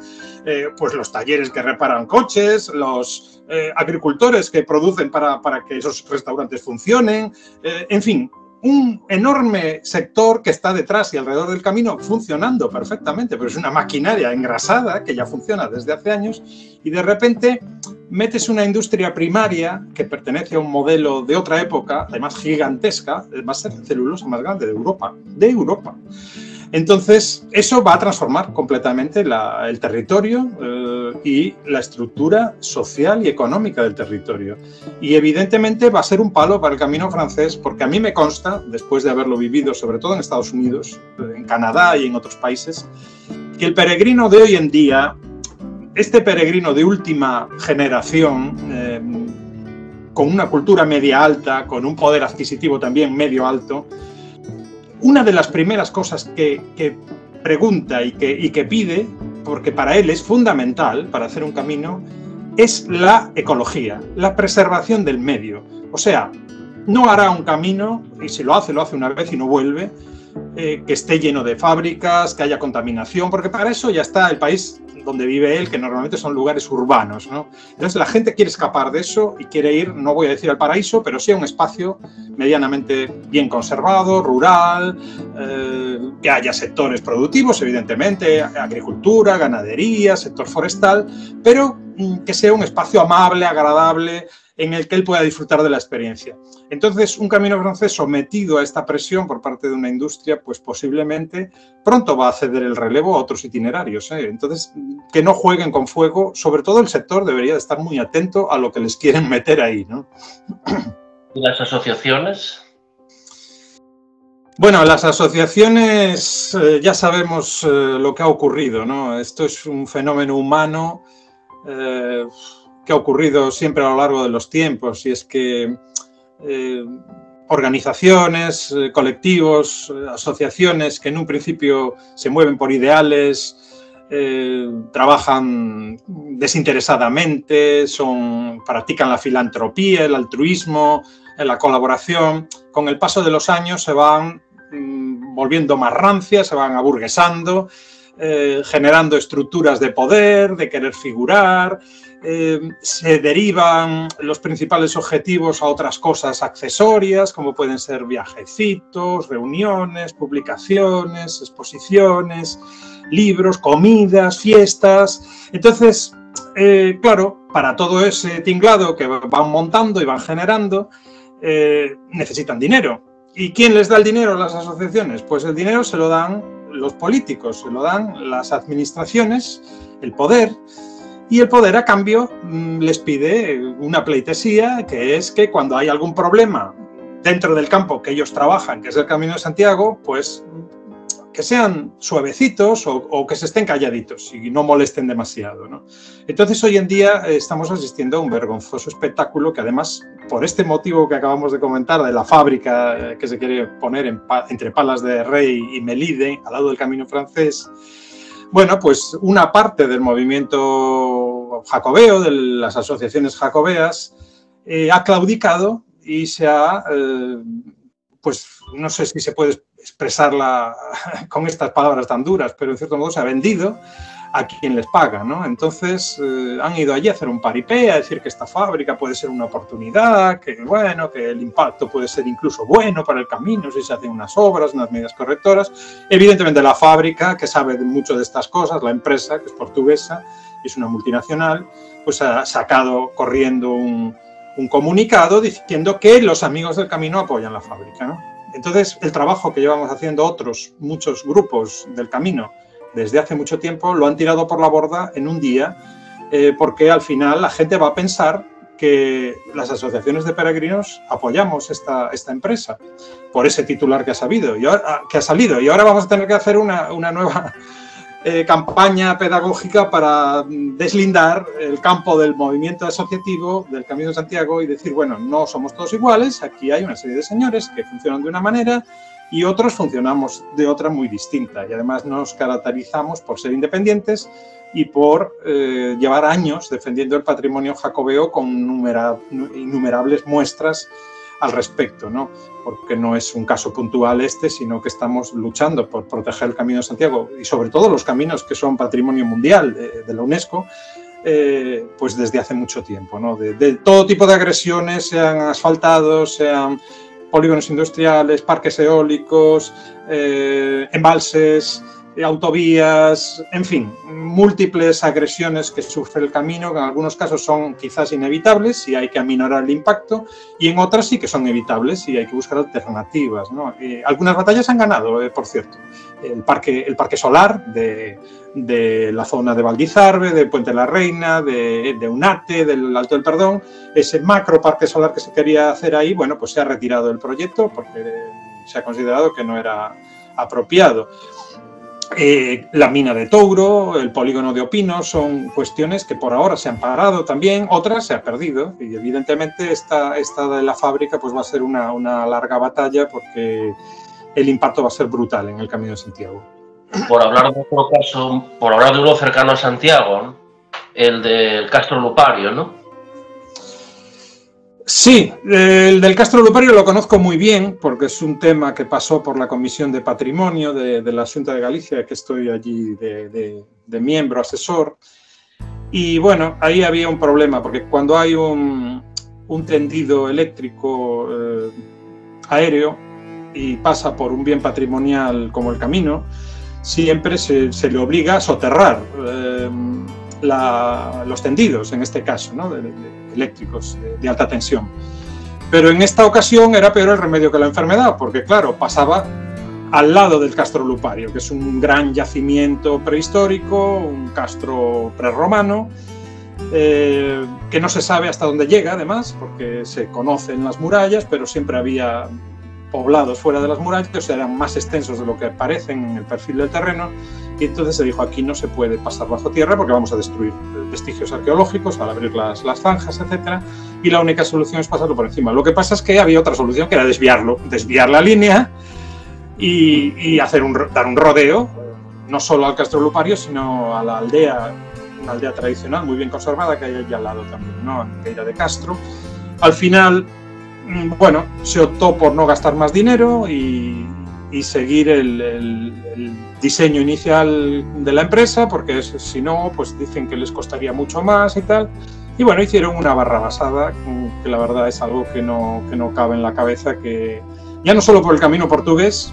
pues los talleres que reparan coches, los agricultores que producen para que esos restaurantes funcionen, en fin, un enorme sector que está detrás y alrededor del camino funcionando perfectamente, pero es una maquinaria engrasada que ya funciona desde hace años y de repente metes una industria primaria que pertenece a un modelo de otra época, además gigantesca, va a ser la celulosa más grande de Europa. Entonces, eso va a transformar completamente el territorio y la estructura social y económica del territorio. Y evidentemente va a ser un palo para el camino francés, porque a mí me consta, después de haberlo vivido, sobre todo en Estados Unidos, en Canadá y en otros países, que el peregrino de hoy en día, este peregrino de última generación, con una cultura media alta, con un poder adquisitivo también medio alto, una de las primeras cosas que pregunta y que pide, porque para él es fundamental para hacer un camino, es la ecología, la preservación del medio. O sea, no hará un camino, y si lo hace una vez y no vuelve, que esté lleno de fábricas, que haya contaminación, porque para eso ya está el país donde vive él, que normalmente son lugares urbanos, ¿no? Entonces la gente quiere escapar de eso y quiere ir, no voy a decir al paraíso, pero sí a un espacio medianamente bien conservado, rural, que haya sectores productivos, evidentemente, agricultura, ganadería, sector forestal, pero que sea un espacio amable, agradable, en el que él pueda disfrutar de la experiencia. Entonces, un camino francés sometido a esta presión por parte de una industria, pues posiblemente pronto va a ceder el relevo a otros itinerarios, ¿eh? Entonces, que no jueguen con fuego, sobre todo el sector debería de estar muy atento a lo que les quieren meter ahí, ¿no? ¿Y las asociaciones? Bueno, las asociaciones ya sabemos lo que ha ocurrido, ¿no? Esto es un fenómeno humano que ha ocurrido siempre a lo largo de los tiempos, y es que organizaciones, colectivos, asociaciones que en un principio se mueven por ideales, trabajan desinteresadamente, practican la filantropía, el altruismo, la colaboración, con el paso de los años se van volviendo más rancias, se van aburguesando, generando estructuras de poder, de querer figurar, se derivan los principales objetivos a otras cosas accesorias, como pueden ser viajecitos, reuniones, publicaciones, exposiciones, libros, comidas, fiestas. Entonces, claro, para todo ese tinglado que van montando y van generando, necesitan dinero. ¿Y quién les da el dinero a las asociaciones? Pues el dinero se lo dan los políticos, se lo dan las administraciones, el poder, y el poder a cambio les pide una pleitesía, que es que cuando hay algún problema dentro del campo que ellos trabajan, que es el Camino de Santiago, pues que sean suavecitos o que se estén calladitos y no molesten demasiado, ¿no? Entonces hoy en día estamos asistiendo a un vergonzoso espectáculo que además, por este motivo que acabamos de comentar de la fábrica que se quiere poner entre Palas de Rey y Melide, al lado del Camino francés, bueno, pues una parte del movimiento jacobeo, de las asociaciones jacobeas, ha claudicado y se ha, pues no sé si se puede expresarla con estas palabras tan duras, pero en cierto modo se ha vendido a quien les paga, ¿no? Entonces han ido allí a hacer un paripé, a decir que esta fábrica puede ser una oportunidad, que bueno, que el impacto puede ser incluso bueno para el camino si se hacen unas obras, unas medidas correctoras. Evidentemente la fábrica, que sabe mucho de estas cosas, la empresa, que es portuguesa, es una multinacional, pues ha sacado corriendo un comunicado diciendo que los amigos del camino apoyan la fábrica, ¿no? Entonces, el trabajo que llevamos haciendo muchos grupos del camino desde hace mucho tiempo, lo han tirado por la borda en un día, porque al final la gente va a pensar que las asociaciones de peregrinos apoyamos esta empresa por ese titular que ha salido. Y ahora vamos a tener que hacer una nueva campaña pedagógica para deslindar el campo del movimiento asociativo del Camino de Santiago y decir, bueno, no somos todos iguales, aquí hay una serie de señores que funcionan de una manera y otros funcionamos de otra muy distinta, y además nos caracterizamos por ser independientes y por llevar años defendiendo el patrimonio jacobeo con innumerables muestras al respecto, ¿no? Porque no es un caso puntual sino que estamos luchando por proteger el Camino de Santiago y sobre todo los caminos que son patrimonio mundial de la UNESCO, pues desde hace mucho tiempo, ¿no? De todo tipo de agresiones, sean asfaltados, sean polígonos industriales, parques eólicos, embalses, autovías, en fin, múltiples agresiones que sufre el camino, que en algunos casos son quizás inevitables y hay que aminorar el impacto, y en otras sí que son evitables y hay que buscar alternativas, ¿no? Algunas batallas han ganado, por cierto. El parque solar de la zona de Valdizarbe, de Puente de la Reina, de Unate, del Alto del Perdón, ese macro parque solar que se quería hacer ahí, bueno, pues se ha retirado del proyecto porque se ha considerado que no era apropiado. La mina de Touro, el polígono de Opino, son cuestiones que por ahora se han parado también, otras se han perdido y evidentemente esta de la fábrica pues va a ser una larga batalla porque el impacto va a ser brutal en el Camino de Santiago. Por hablar de otro caso, por hablar de uno cercano a Santiago, ¿no? El del Castro Lupario, ¿no? Sí, el del Castro Lupario lo conozco muy bien porque es un tema que pasó por la Comisión de Patrimonio de la Xunta de Galicia, que estoy allí de miembro asesor. Y bueno, ahí había un problema porque cuando hay un tendido eléctrico aéreo y pasa por un bien patrimonial como el camino, siempre se le obliga a soterrar los tendidos, en este caso, ¿no? Eléctricos de alta tensión. Pero en esta ocasión era peor el remedio que la enfermedad, porque claro, pasaba al lado del Castro Lupario, que es un gran yacimiento prehistórico, un castro prerromano, que no se sabe hasta dónde llega, además, porque se conocen las murallas, pero siempre había poblados fuera de las murallas, o sea, eran más extensos de lo que parecen en el perfil del terreno, y entonces se dijo, aquí no se puede pasar bajo tierra porque vamos a destruir vestigios arqueológicos al abrir las zanjas, etcétera, y la única solución es pasarlo por encima. Lo que pasa es que había otra solución, que era desviar la línea y dar un rodeo, no solo al Castro Lupario, sino a la aldea, una aldea tradicional muy bien conservada que hay allí al lado también, ¿no? En Queira de Castro. Al final, bueno, se optó por no gastar más dinero y y seguir el diseño inicial de la empresa, porque si no, pues dicen que les costaría mucho más y tal. Y bueno, hicieron una barrabasada, que la verdad es algo que no cabe en la cabeza, que ya no solo por el camino portugués,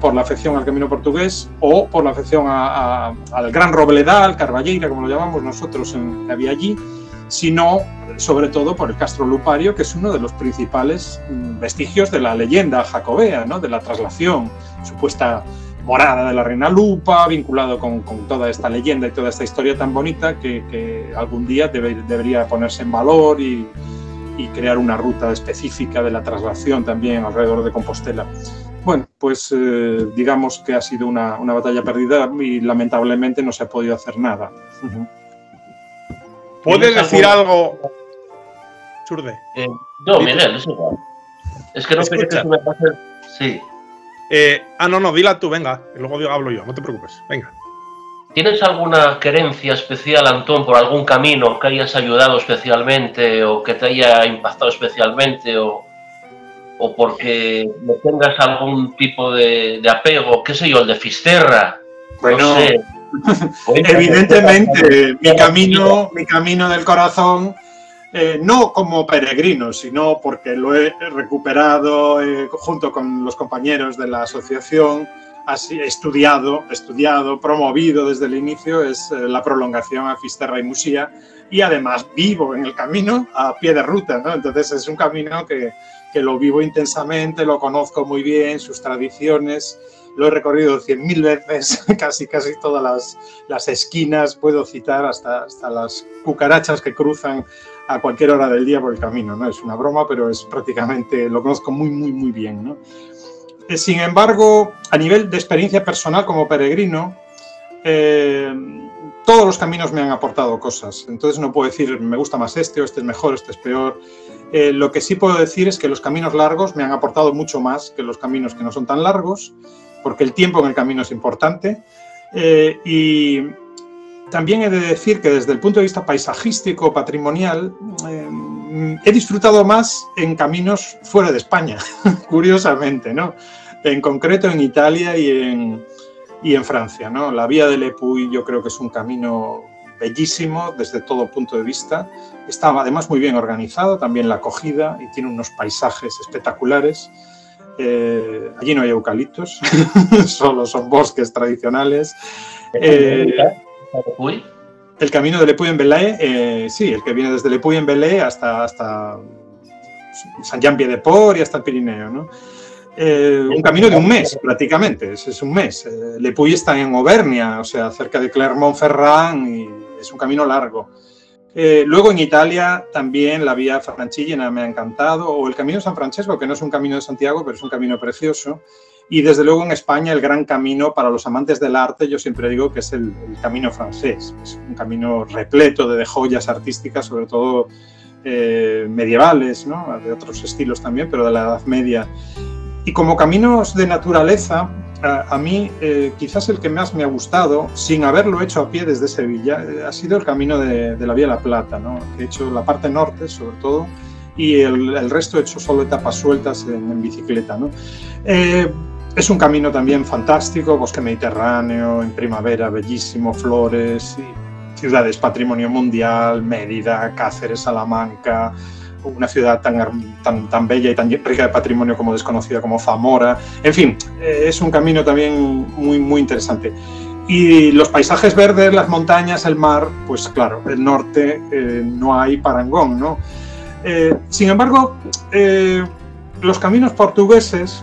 por la afección al camino portugués, o por la afección al Gran Robledal, Carballeira, como lo llamamos nosotros, que había allí, sino sobre todo por el Castro Lupario, que es uno de los principales vestigios de la leyenda jacobea, ¿no? De la traslación, supuesta morada de la reina Lupa, vinculado con toda esta leyenda y toda esta historia tan bonita que algún día debería ponerse en valor y crear una ruta específica de la traslación también alrededor de Compostela. Bueno, pues digamos que ha sido una batalla perdida y lamentablemente no se ha podido hacer nada. ¿Puedes decir algo, Surde? No, Miguel, es igual. Es que no quería que se me pase. Sí. No, dila tú, venga, y luego hablo yo, no te preocupes, venga. ¿Tienes alguna querencia especial, Antón, por algún camino que hayas ayudado especialmente o que te haya impactado especialmente o porque le tengas algún tipo de apego, qué sé yo, el de Fisterra? Bueno, no sé. Evidentemente, mi camino del corazón, no como peregrino, sino porque lo he recuperado junto con los compañeros de la asociación, así estudiado, promovido desde el inicio, es la prolongación a Fisterra y Musía, y además vivo en el camino a pie de ruta, ¿no? Entonces es un camino que lo vivo intensamente, lo conozco muy bien, sus tradiciones. Lo he recorrido 100.000 veces, casi todas las esquinas, puedo citar hasta las cucarachas que cruzan a cualquier hora del día por el camino, ¿no? Es una broma, pero es prácticamente, lo conozco muy bien, ¿no? Sin embargo, a nivel de experiencia personal como peregrino, todos los caminos me han aportado cosas. Entonces no puedo decir, me gusta más este, o este es mejor, este es peor. Lo que sí puedo decir es que los caminos largos me han aportado mucho más que los caminos que no son tan largos, porque el tiempo en el camino es importante, y también he de decir que desde el punto de vista paisajístico, patrimonial, he disfrutado más en caminos fuera de España, curiosamente, ¿no? En concreto en Italia y en Francia, ¿no? La Vía del Épuy yo creo que es un camino bellísimo desde todo punto de vista, está además muy bien organizado, también la acogida, y tiene unos paisajes espectaculares. Allí no hay eucaliptos, solo son bosques tradicionales. El camino de l'Épuy-en-Velay, sí, el que viene desde l'Épuy-en-Velay hasta Saint-Jean-Pied-de-Port y hasta el Pirineo, ¿no? Un camino de un mes, prácticamente, es un mes. L'Épuy está en Auvernia, o sea, cerca de Clermont-Ferrand, y es un camino largo. Luego en Italia también la Vía Francigena me ha encantado, o el Camino San Francesco, que no es un camino de Santiago, pero es un camino precioso. Y desde luego en España el gran camino para los amantes del arte, yo siempre digo que es el camino francés. Es un camino repleto de joyas artísticas, sobre todo medievales, ¿no? De otros estilos también, pero de la Edad Media. Y como caminos de naturaleza, a mí quizás el que más me ha gustado, sin haberlo hecho a pie desde Sevilla, ha sido el camino de la Vía La Plata, ¿no? Que he hecho la parte norte, sobre todo, y el resto he hecho solo etapas sueltas en bicicleta, ¿no? Es un camino también fantástico, bosque mediterráneo, en primavera, bellísimo, flores, y ciudades patrimonio mundial, Mérida, Cáceres, Salamanca, una ciudad tan bella y tan rica de patrimonio como desconocida como Zamora. En fin, es un camino también muy interesante. Y los paisajes verdes, las montañas, el mar, pues claro, el norte no hay parangón, ¿no? Sin embargo, los caminos portugueses,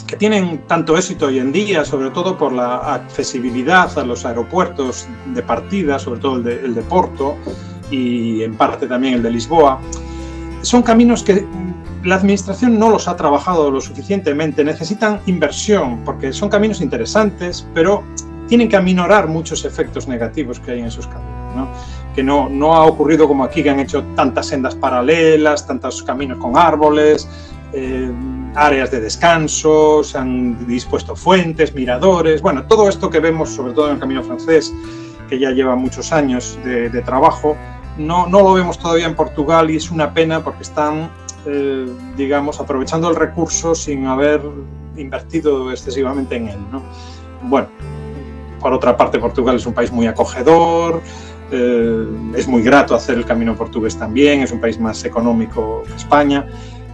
que tienen tanto éxito hoy en día, sobre todo por la accesibilidad a los aeropuertos de partida, sobre todo el de Porto y en parte también el de Lisboa, son caminos que la administración no los ha trabajado lo suficientemente, necesitan inversión, porque son caminos interesantes, pero tienen que aminorar muchos efectos negativos que hay en esos caminos, ¿no? Que no ha ocurrido como aquí, que han hecho tantas sendas paralelas, tantos caminos con árboles, áreas de descanso, se han dispuesto fuentes, miradores, bueno, todo esto que vemos, sobre todo en el camino francés, que ya lleva muchos años de trabajo, no lo vemos todavía en Portugal, y es una pena porque están, digamos, aprovechando el recurso sin haber invertido excesivamente en él, ¿no? Bueno, por otra parte, Portugal es un país muy acogedor, es muy grato hacer el camino portugués también, es un país más económico que España.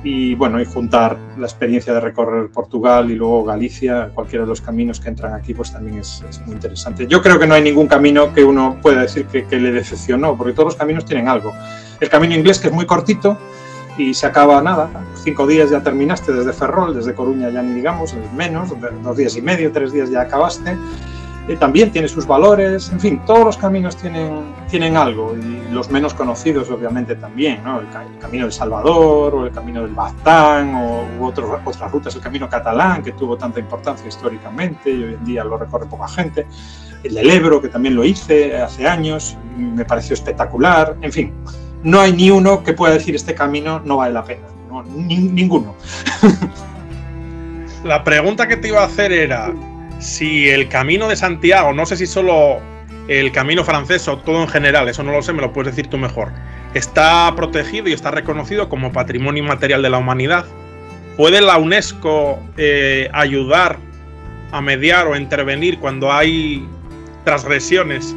Y bueno, y juntar la experiencia de recorrer Portugal y luego Galicia, cualquiera de los caminos que entran aquí, pues también es muy interesante. Yo creo que no hay ningún camino que uno pueda decir que le decepcionó, porque todos los caminos tienen algo. El camino inglés, que es muy cortito y se acaba nada, 5 días ya terminaste desde Ferrol, desde Coruña ya ni digamos, menos, 2 días y medio, 3 días ya acabaste. También tiene sus valores, en fin, todos los caminos tienen algo, y los menos conocidos obviamente también, ¿no? El camino del Salvador, o el camino del Baztán, u otras rutas, el camino catalán, que tuvo tanta importancia históricamente y hoy en día lo recorre poca gente, el del Ebro, que también lo hice hace años, me pareció espectacular, en fin, no hay ni uno que pueda decir este camino no vale la pena, ¿no? Ninguno. La pregunta que te iba a hacer era si el Camino de Santiago, no sé si solo el camino francés o todo en general, eso no lo sé, me lo puedes decir tú mejor, está protegido y está reconocido como Patrimonio Inmaterial de la Humanidad. ¿Puede la UNESCO ayudar a mediar o a intervenir cuando hay transgresiones,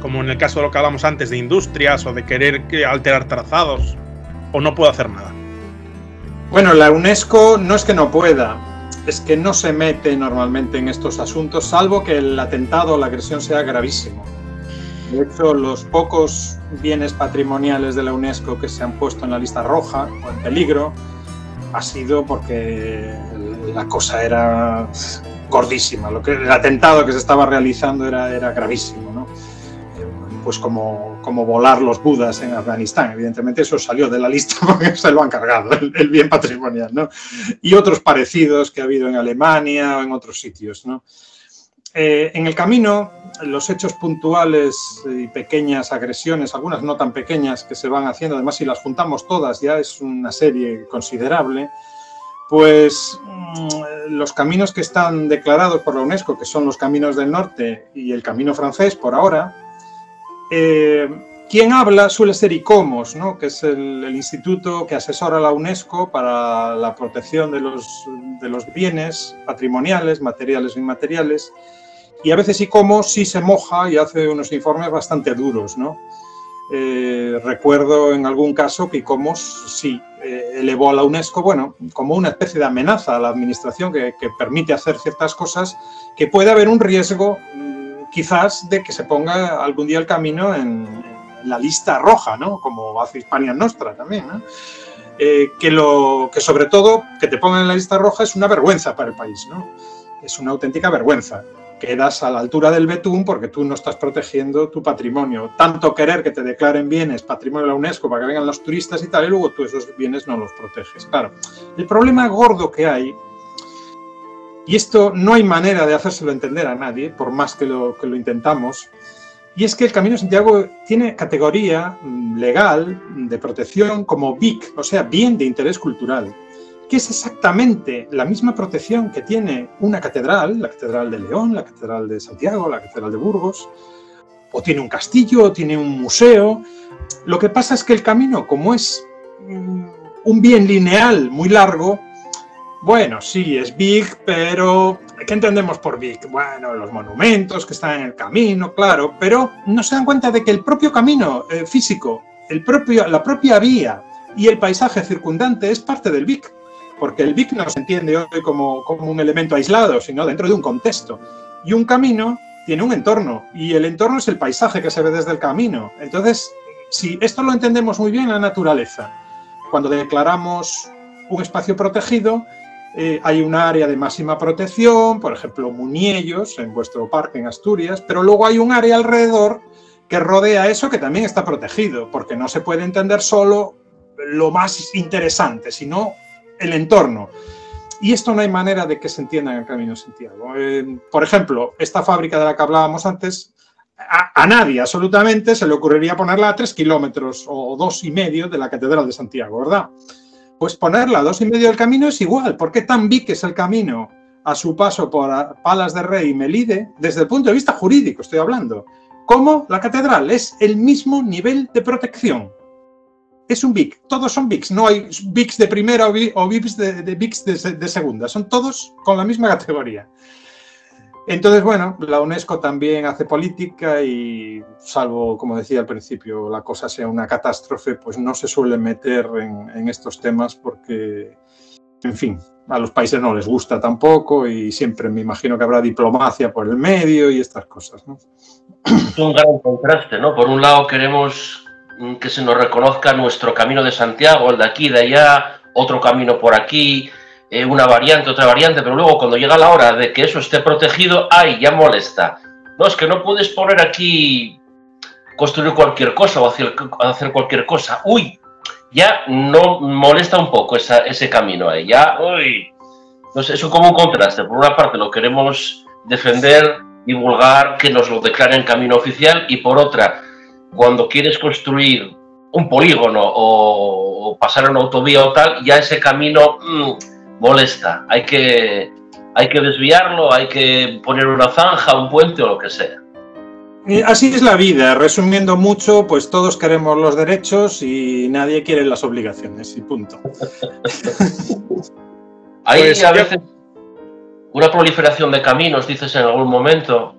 como en el caso de lo que hablamos antes de industrias o de querer alterar trazados, o no puede hacer nada? Bueno, la UNESCO no es que no pueda, es que no se mete normalmente en estos asuntos, salvo que el atentado o la agresión sea gravísimo. De hecho, los pocos bienes patrimoniales de la UNESCO que se han puesto en la lista roja o en peligro ha sido porque la cosa era gordísima. El atentado que se estaba realizando era gravísimo, ¿no? Pues como volar los budas en Afganistán. Evidentemente eso salió de la lista porque se lo han cargado, el bien patrimonial, ¿no? Y otros parecidos que ha habido en Alemania o en otros sitios, ¿no? En el camino, los hechos puntuales y pequeñas agresiones, algunas no tan pequeñas, que se van haciendo, además si las juntamos todas ya es una serie considerable, pues los caminos que están declarados por la UNESCO, que son los caminos del norte y el camino francés por ahora, quien habla suele ser ICOMOS, ¿no? Que es el instituto que asesora a la UNESCO para la protección de los bienes patrimoniales, materiales o inmateriales, y a veces ICOMOS sí se moja y hace unos informes bastante duros, ¿no? Recuerdo en algún caso que ICOMOS sí elevó a la UNESCO, bueno, como una especie de amenaza a la administración que permite hacer ciertas cosas, que puede haber un riesgo quizás de que se ponga algún día el camino en la lista roja, ¿no? Como hace Hispania Nostra también, ¿no? Que sobre todo que te pongan en la lista roja es una vergüenza para el país, ¿no? Es una auténtica vergüenza. Quedas a la altura del betún porque tú no estás protegiendo tu patrimonio. Tanto querer que te declaren bienes patrimonio de la UNESCO para que vengan los turistas y tal, y luego tú esos bienes no los proteges. Claro, el problema gordo que hay, y esto no hay manera de hacérselo entender a nadie, por más que lo intentamos, y es que el Camino de Santiago tiene categoría legal de protección como BIC, o sea, bien de interés cultural, que es exactamente la misma protección que tiene una catedral, la Catedral de León, la Catedral de Santiago, la Catedral de Burgos, o tiene un castillo, o tiene un museo. Lo que pasa es que el camino, como es un bien lineal muy largo, bueno, sí, es BIC, pero ¿qué entendemos por BIC? Bueno, los monumentos que están en el camino, claro, pero no se dan cuenta de que el propio camino físico, la propia vía y el paisaje circundante es parte del BIC, porque el BIC no se entiende hoy como un elemento aislado, sino dentro de un contexto. Y un camino tiene un entorno, y el entorno es el paisaje que se ve desde el camino. Entonces, si esto lo entendemos muy bien en la naturaleza, cuando declaramos un espacio protegido, hay un área de máxima protección, por ejemplo, Muniellos, en vuestro parque en Asturias, pero luego hay un área alrededor que rodea eso que también está protegido, porque no se puede entender solo lo más interesante, sino el entorno. Y esto no hay manera de que se entienda en el Camino de Santiago. Por ejemplo, esta fábrica de la que hablábamos antes, a nadie absolutamente se le ocurriría ponerla a 3 kilómetros o 2,5 de la Catedral de Santiago, ¿verdad? Pues ponerla a 2,5 del camino es igual. ¿Por qué tan BIC es el camino a su paso por Palas de Rey y Melide? Desde el punto de vista jurídico estoy hablando. Como la catedral es el mismo nivel de protección. es un BIC, todos son BICs, no hay BICs de primera o BICs de segunda, son todos con la misma categoría. Entonces, bueno, la UNESCO también hace política y, salvo, como decía al principio, la cosa sea una catástrofe, pues no se suele meter en estos temas porque, en fin, a los países no les gusta tampoco y siempre me imagino que habrá diplomacia por el medio y estas cosas, ¿no? Es un gran contraste, ¿no? Por un lado queremos que se nos reconozca nuestro camino de Santiago, el de aquí, de allá, otro camino por aquí, una variante, otra variante, pero luego cuando llega la hora de que eso esté protegido, ¡ay! Ya molesta. No, es que no puedes poner aquí, construir cualquier cosa o hacer cualquier cosa. ¡Uy! Ya no molesta un poco ese camino ahí. Ya, ¡uy! Entonces, eso como un contraste. Por una parte lo queremos defender, divulgar, que nos lo declaren camino oficial, y por otra, cuando quieres construir un polígono o pasar una autovía o tal, ya ese camino molesta. Hay que desviarlo, hay que poner una zanja, un puente o lo que sea. Así es la vida. Resumiendo mucho, pues todos queremos los derechos y nadie quiere las obligaciones, y punto. Hay pues, a veces una proliferación de caminos, dices en algún momento.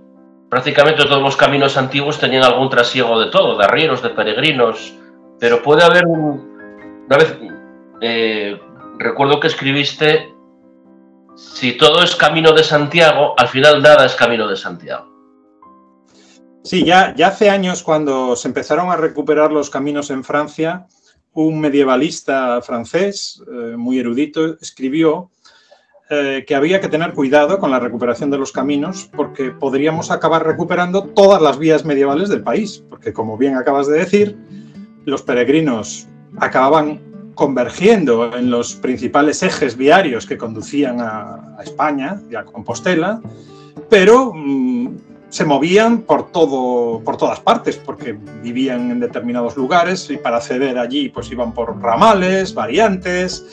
Prácticamente todos los caminos antiguos tenían algún trasiego de todo, de arrieros, de peregrinos, pero puede haber una vez, recuerdo que escribiste, si todo es camino de Santiago, al final nada es camino de Santiago. Sí, ya hace años, cuando se empezaron a recuperar los caminos en Francia, un medievalista francés, muy erudito, escribió que había que tener cuidado con la recuperación de los caminos porque podríamos acabar recuperando todas las vías medievales del país, porque, como bien acabas de decir, los peregrinos acababan convergiendo en los principales ejes viarios que conducían a España y a Compostela, pero se movían por todas partes, porque vivían en determinados lugares y para acceder allí pues iban por ramales, variantes.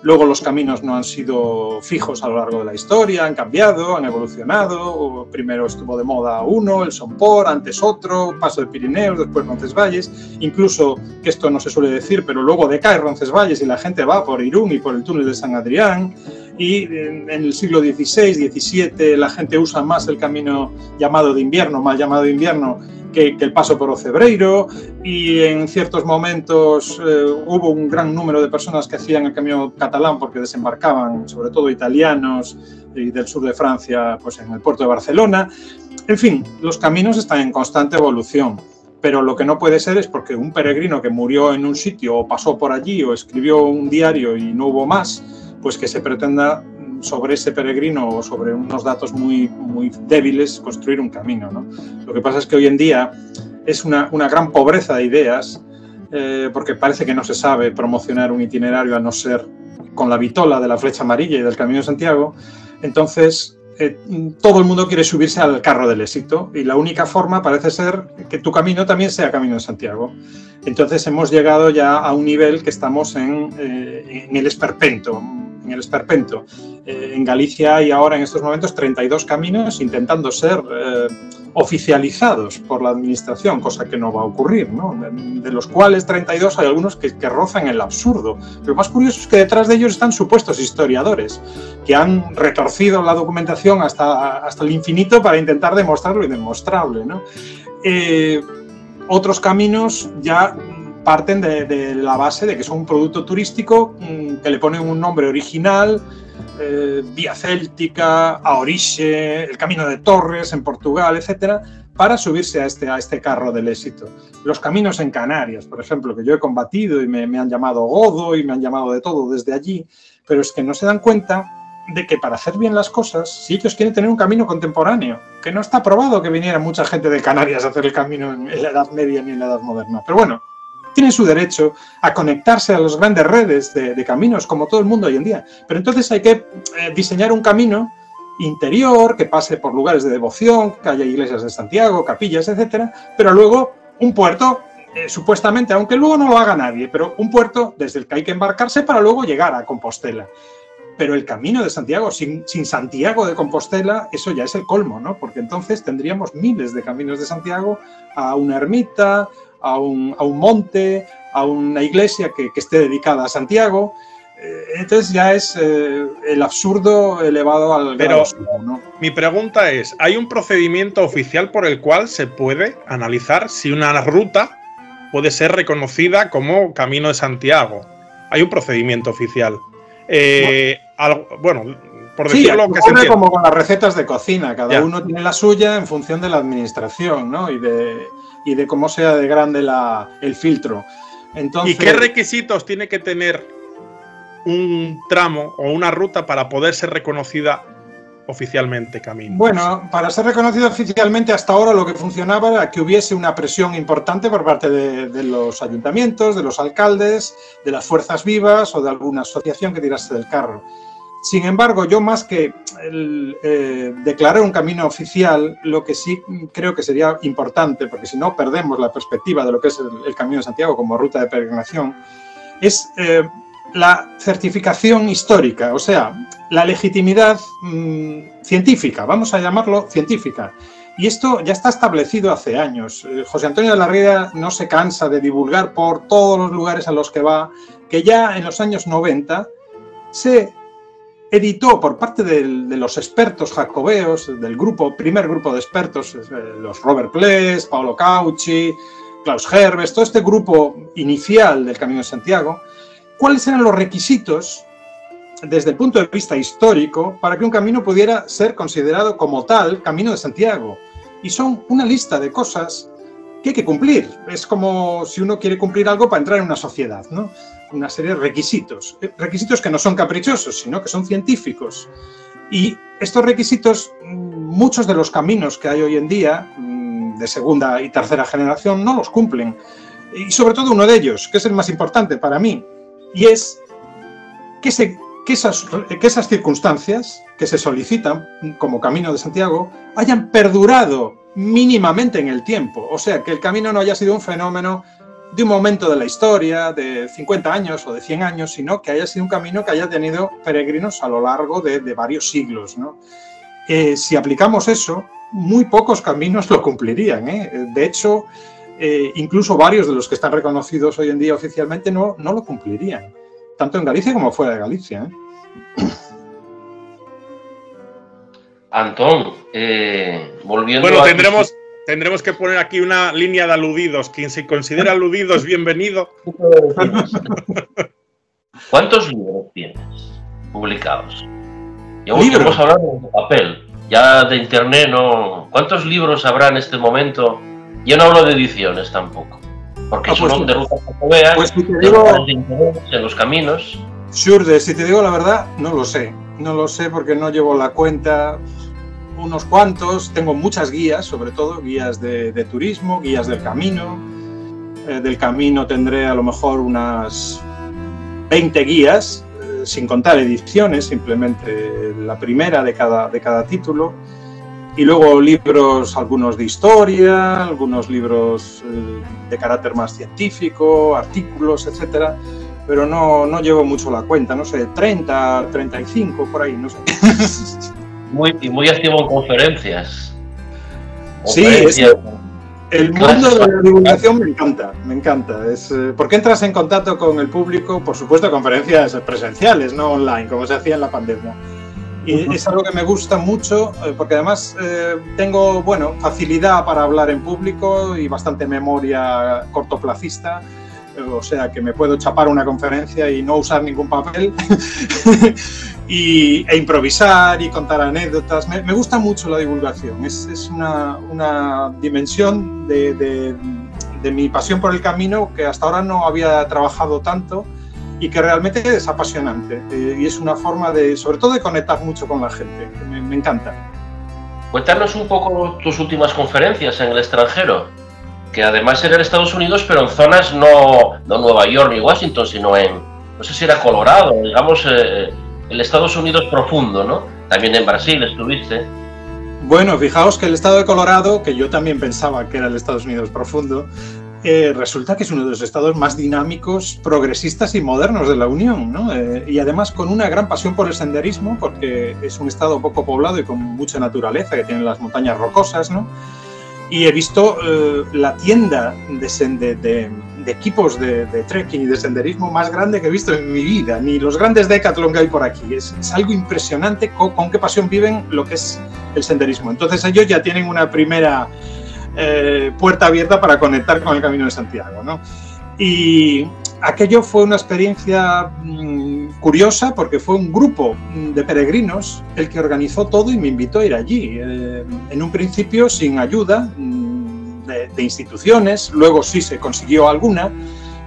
Luego los caminos no han sido fijos a lo largo de la historia, han cambiado, han evolucionado. Primero estuvo de moda uno, el Somport, antes otro, Paso de Pirineos, después Roncesvalles. Incluso, que esto no se suele decir, pero luego decae Roncesvalles y la gente va por Irún y por el túnel de San Adrián. Y en el siglo XVI, XVII, la gente usa más el camino llamado de invierno, mal llamado de invierno, que el paso por Ocebreiro, y en ciertos momentos hubo un gran número de personas que hacían el camino catalán porque desembarcaban, sobre todo italianos y del sur de Francia, pues en el puerto de Barcelona. En fin, los caminos están en constante evolución, pero lo que no puede ser es porque un peregrino que murió en un sitio o pasó por allí o escribió un diario y no hubo más, pues que se pretenda sobre ese peregrino o sobre unos datos muy débiles construir un camino, ¿no? Lo que pasa es que hoy en día es una gran pobreza de ideas, porque parece que no se sabe promocionar un itinerario a no ser con la vitola de la flecha amarilla y del Camino de Santiago. Entonces todo el mundo quiere subirse al carro del éxito y la única forma parece ser que tu camino también sea Camino de Santiago. Entonces hemos llegado ya a un nivel que estamos en el esperpento. En Galicia hay ahora en estos momentos 32 caminos intentando ser oficializados por la administración, cosa que no va a ocurrir, ¿no? De los cuales 32 hay algunos que rozan el absurdo. Lo más curioso es que detrás de ellos están supuestos historiadores que han retorcido la documentación hasta el infinito para intentar demostrar lo indemostrable, ¿no? Otros caminos ya parten de la base de que son un producto turístico que le ponen un nombre original, Vía Céltica, a Orixe, el Camino de Torres en Portugal, etcétera, para subirse a este carro del éxito. Los caminos en Canarias, por ejemplo, que yo he combatido y me han llamado godo y me han llamado de todo desde allí, pero es que no se dan cuenta de que para hacer bien las cosas, si ellos quieren tener un camino contemporáneo, que no está probado que viniera mucha gente de Canarias a hacer el camino en la Edad Media ni en la Edad Moderna, pero bueno, tienen su derecho a conectarse a las grandes redes de caminos, como todo el mundo hoy en día. Pero entonces hay que diseñar un camino interior que pase por lugares de devoción, que haya iglesias de Santiago, capillas, etcétera, pero luego un puerto, supuestamente, aunque luego no lo haga nadie, pero un puerto desde el que hay que embarcarse para luego llegar a Compostela. Pero el camino de Santiago, sin Santiago de Compostela, eso ya es el colmo, ¿no? Porque entonces tendríamos miles de caminos de Santiago a una ermita, a un monte a una iglesia que esté dedicada a Santiago. Entonces ya es el absurdo elevado al grado sumo, ¿no? Mi pregunta es, ¿hay un procedimiento oficial por el cual se puede analizar si una ruta puede ser reconocida como Camino de Santiago? Hay un procedimiento oficial. Bueno, por decirlo que se entiende. Como con las recetas de cocina, cada uno tiene la suya en función de la administración, ¿no? Y de cómo sea de grande el filtro. Entonces, ¿y qué requisitos tiene que tener un tramo o una ruta para poder ser reconocida oficialmente Camino? Bueno, para ser reconocido oficialmente hasta ahora lo que funcionaba era que hubiese una presión importante por parte de los ayuntamientos, de los alcaldes, de las fuerzas vivas o de alguna asociación que tirase del carro. Sin embargo, yo más que declarar un camino oficial, lo que sí creo que sería importante, porque si no perdemos la perspectiva de lo que es el Camino de Santiago como ruta de peregrinación, es la certificación histórica, o sea, la legitimidad científica, vamos a llamarlo científica. Y esto ya está establecido hace años. José Antonio de la Riera no se cansa de divulgar por todos los lugares a los que va, que ya en los años 90 se editó por parte de los expertos jacobeos, del primer grupo de expertos, los Robert Ples, Paolo Cauchy, Klaus Herbes, todo este grupo inicial del Camino de Santiago, cuáles eran los requisitos desde el punto de vista histórico para que un camino pudiera ser considerado como tal Camino de Santiago. Y son una lista de cosas que hay que cumplir. Es como si uno quiere cumplir algo para entrar en una sociedad, ¿no? Una serie de requisitos. Requisitos que no son caprichosos, sino que son científicos. Y estos requisitos, muchos de los caminos que hay hoy en día, de segunda y tercera generación, no los cumplen. Y sobre todo uno de ellos, que es el más importante para mí, y es que esas circunstancias que se solicitan como Camino de Santiago hayan perdurado mínimamente en el tiempo. O sea, que el camino no haya sido un fenómeno de un momento de la historia, de 50 años o de 100 años, sino que haya sido un camino que haya tenido peregrinos a lo largo de varios siglos, ¿no? Si aplicamos eso, muy pocos caminos lo cumplirían, ¿eh? De hecho, incluso varios de los que están reconocidos hoy en día oficialmente no lo cumplirían, tanto en Galicia como fuera de Galicia, ¿eh? Antón, volviendo bueno, tendremos que poner aquí una línea de aludidos. Quien se considera aludido es bienvenido. ¿Cuántos libros tienes publicados? Ya hemos hablado de papel, ya de internet no. ¿Cuántos libros habrá en este momento? Yo no hablo de ediciones tampoco, porque son de rutas jacobeas, pues si te digo, de internet, en los caminos. Surde, si te digo la verdad, no lo sé. No lo sé porque no llevo la cuenta. Unos cuantos, tengo muchas guías, sobre todo guías de turismo, guías del camino. Del camino tendré a lo mejor unas 20 guías, sin contar ediciones, simplemente la primera de cada título. Y luego libros, algunos de historia, algunos libros de carácter más científico, artículos, etcétera. Pero no llevo mucho la cuenta, no sé, 30, 35, por ahí, no sé. Muy activo en conferencias. Sí, el mundo de la divulgación me encanta. Porque entras en contacto con el público, por supuesto, conferencias presenciales, no online, como se hacía en la pandemia. Y es algo que me gusta mucho, porque además tengo, facilidad para hablar en público y bastante memoria cortoplacista. O sea, que me puedo chapar una conferencia y no usar ningún papel e improvisar y contar anécdotas. Me gusta mucho la divulgación. Es una dimensión de mi pasión por el camino que hasta ahora no había trabajado tanto y que realmente es apasionante. Y es una forma sobre todo de conectar mucho con la gente. Me encanta. Cuéntanos un poco tus últimas conferencias en el extranjero, que además era en Estados Unidos, pero en zonas no Nueva York ni Washington, sino no sé si era Colorado, digamos, el Estados Unidos profundo, ¿no? También en Brasil estuviste. Bueno, fijaos que el estado de Colorado, que yo también pensaba que era el Estados Unidos profundo, resulta que es uno de los estados más dinámicos, progresistas y modernos de la Unión, ¿no? Y además con una gran pasión por el senderismo, porque es un estado poco poblado y con mucha naturaleza, que tiene las montañas rocosas, ¿no? Y he visto la tienda de equipos de trekking y de senderismo más grande que he visto en mi vida, ni los grandes Decathlon que hay por aquí. Es algo impresionante con qué pasión viven lo que es el senderismo. Entonces ellos ya tienen una primera puerta abierta para conectar con el Camino de Santiago, ¿no? Y aquello fue una experiencia curiosa porque fue un grupo de peregrinos el que organizó todo y me invitó a ir allí. En un principio sin ayuda de instituciones, luego sí se consiguió alguna,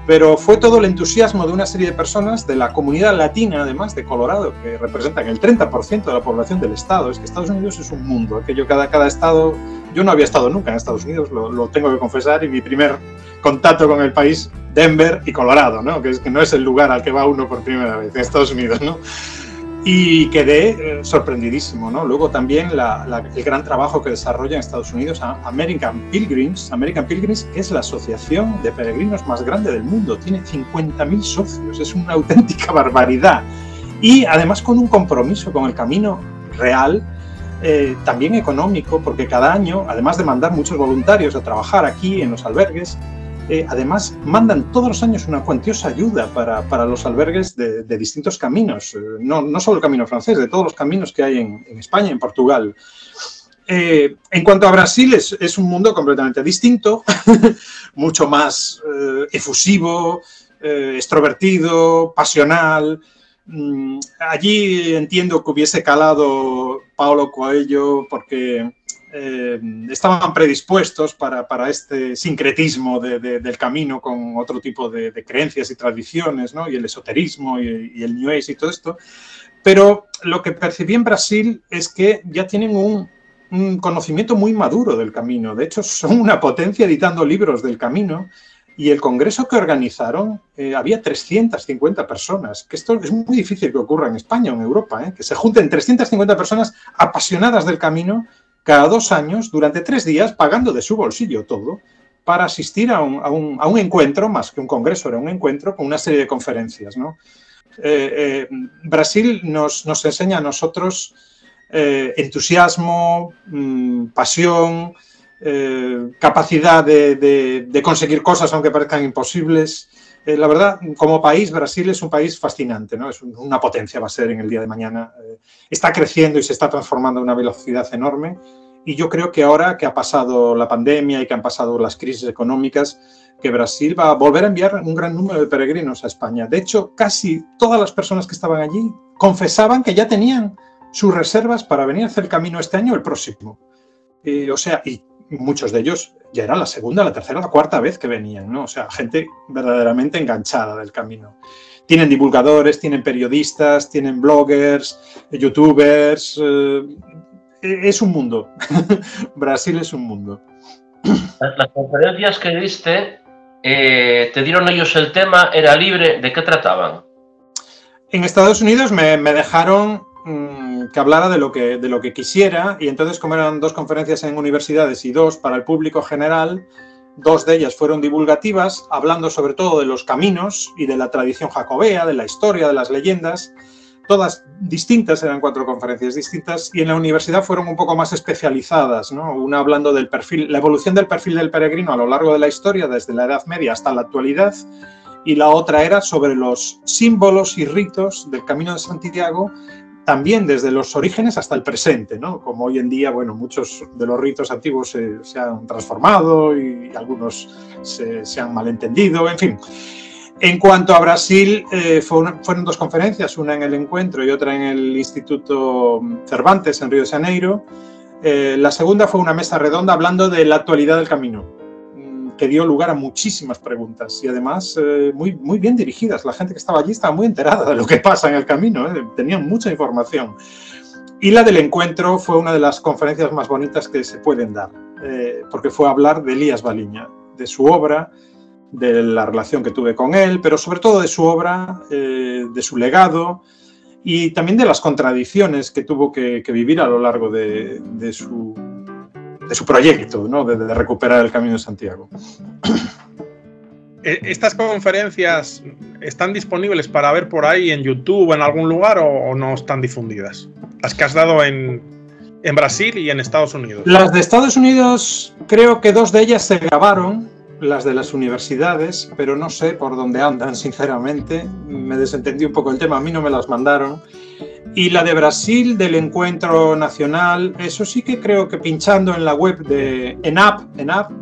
pero fue todo el entusiasmo de una serie de personas de la comunidad latina, además de Colorado, que representan el 30% de la población del estado. Es que Estados Unidos es un mundo, aquello cada estado. Yo no había estado nunca en Estados Unidos, lo tengo que confesar, y mi primer contacto con el país, Denver y Colorado, ¿no? Que no es el lugar al que va uno por primera vez en Estados Unidos, ¿no? Y quedé sorprendidísimo, ¿no? Luego también el gran trabajo que desarrolla en Estados Unidos American Pilgrims, que es la asociación de peregrinos más grande del mundo, tiene 50.000 socios, es una auténtica barbaridad. Y además con un compromiso con el camino real, también económico, porque cada año, además de mandar muchos voluntarios a trabajar aquí en los albergues, además mandan todos los años una cuantiosa ayuda para los albergues de distintos caminos, no solo el camino francés, de todos los caminos que hay en España y en Portugal. En cuanto a Brasil, es un mundo completamente distinto, mucho más efusivo, extrovertido, pasional. Allí entiendo que hubiese calado Paulo Coelho porque estaban predispuestos para este sincretismo del camino con otro tipo de creencias y tradiciones, ¿no? Y el esoterismo y el New Age y todo esto. Pero lo que percibí en Brasil es que ya tienen un conocimiento muy maduro del camino. De hecho, son una potencia editando libros del camino. Y el congreso que organizaron, había 350 personas, que esto es muy difícil que ocurra en España o en Europa, que se junten 350 personas apasionadas del camino cada 2 años, durante 3 días, pagando de su bolsillo todo, para asistir a un encuentro, más que un congreso, era un encuentro con una serie de conferencias, ¿no? Brasil nos enseña a nosotros entusiasmo, pasión, capacidad de conseguir cosas aunque parezcan imposibles. La verdad, como país, Brasil es un país fascinante, ¿no? Es una potencia, va a ser en el día de mañana. Está creciendo y se está transformando a una velocidad enorme. Y yo creo que ahora que ha pasado la pandemia y que han pasado las crisis económicas, que Brasil va a volver a enviar un gran número de peregrinos a España. De hecho, casi todas las personas que estaban allí confesaban que ya tenían sus reservas para venir a hacer el camino este año o el próximo. Y muchos de ellos ya era la segunda, la tercera, la cuarta vez que venían, ¿no? O sea, gente verdaderamente enganchada del camino. Tienen divulgadores, tienen periodistas, tienen bloggers, youtubers. Es un mundo. Brasil es un mundo. Las conferencias que diste, ¿te dieron ellos el tema? ¿Era libre? ¿De qué trataban? En Estados Unidos me dejaron que hablara de lo que quisiera, y entonces, como eran 2 conferencias en universidades y 2 para el público general, 2 de ellas fueron divulgativas, hablando sobre todo de los caminos y de la tradición jacobea, de la historia, de las leyendas, todas distintas, eran 4 conferencias distintas, y en la universidad fueron un poco más especializadas, ¿no? Una hablando del perfil, la evolución del perfil del peregrino a lo largo de la historia, desde la Edad Media hasta la actualidad, y la otra era sobre los símbolos y ritos del Camino de Santiago, también desde los orígenes hasta el presente, ¿no? Como hoy en día, bueno, muchos de los ritos antiguos se han transformado y algunos se han malentendido, en fin. En cuanto a Brasil, fueron 2 conferencias, una en el Encuentro y otra en el Instituto Cervantes en Río de Janeiro. La segunda fue una mesa redonda hablando de la actualidad del camino, que dio lugar a muchísimas preguntas y además muy bien dirigidas. La gente que estaba allí estaba muy enterada de lo que pasa en el camino, tenían mucha información. Y la del Encuentro fue una de las conferencias más bonitas que se pueden dar, porque fue hablar de Elías Baliña, de su obra, de la relación que tuve con él, pero sobre todo de su obra, de su legado y también de las contradicciones que tuvo que vivir a lo largo de su proyecto, ¿no? de recuperar el Camino de Santiago. ¿Estas conferencias están disponibles para ver por ahí en YouTube o en algún lugar o no están difundidas? Las que has dado en Brasil y en Estados Unidos. Las de Estados Unidos, creo que 2 de ellas se grabaron las de las universidades, pero no sé por dónde andan, sinceramente. Me desentendí un poco el tema, a mí no me las mandaron. Y la de Brasil, del Encuentro Nacional, eso sí que creo que pinchando en la web de ENAP,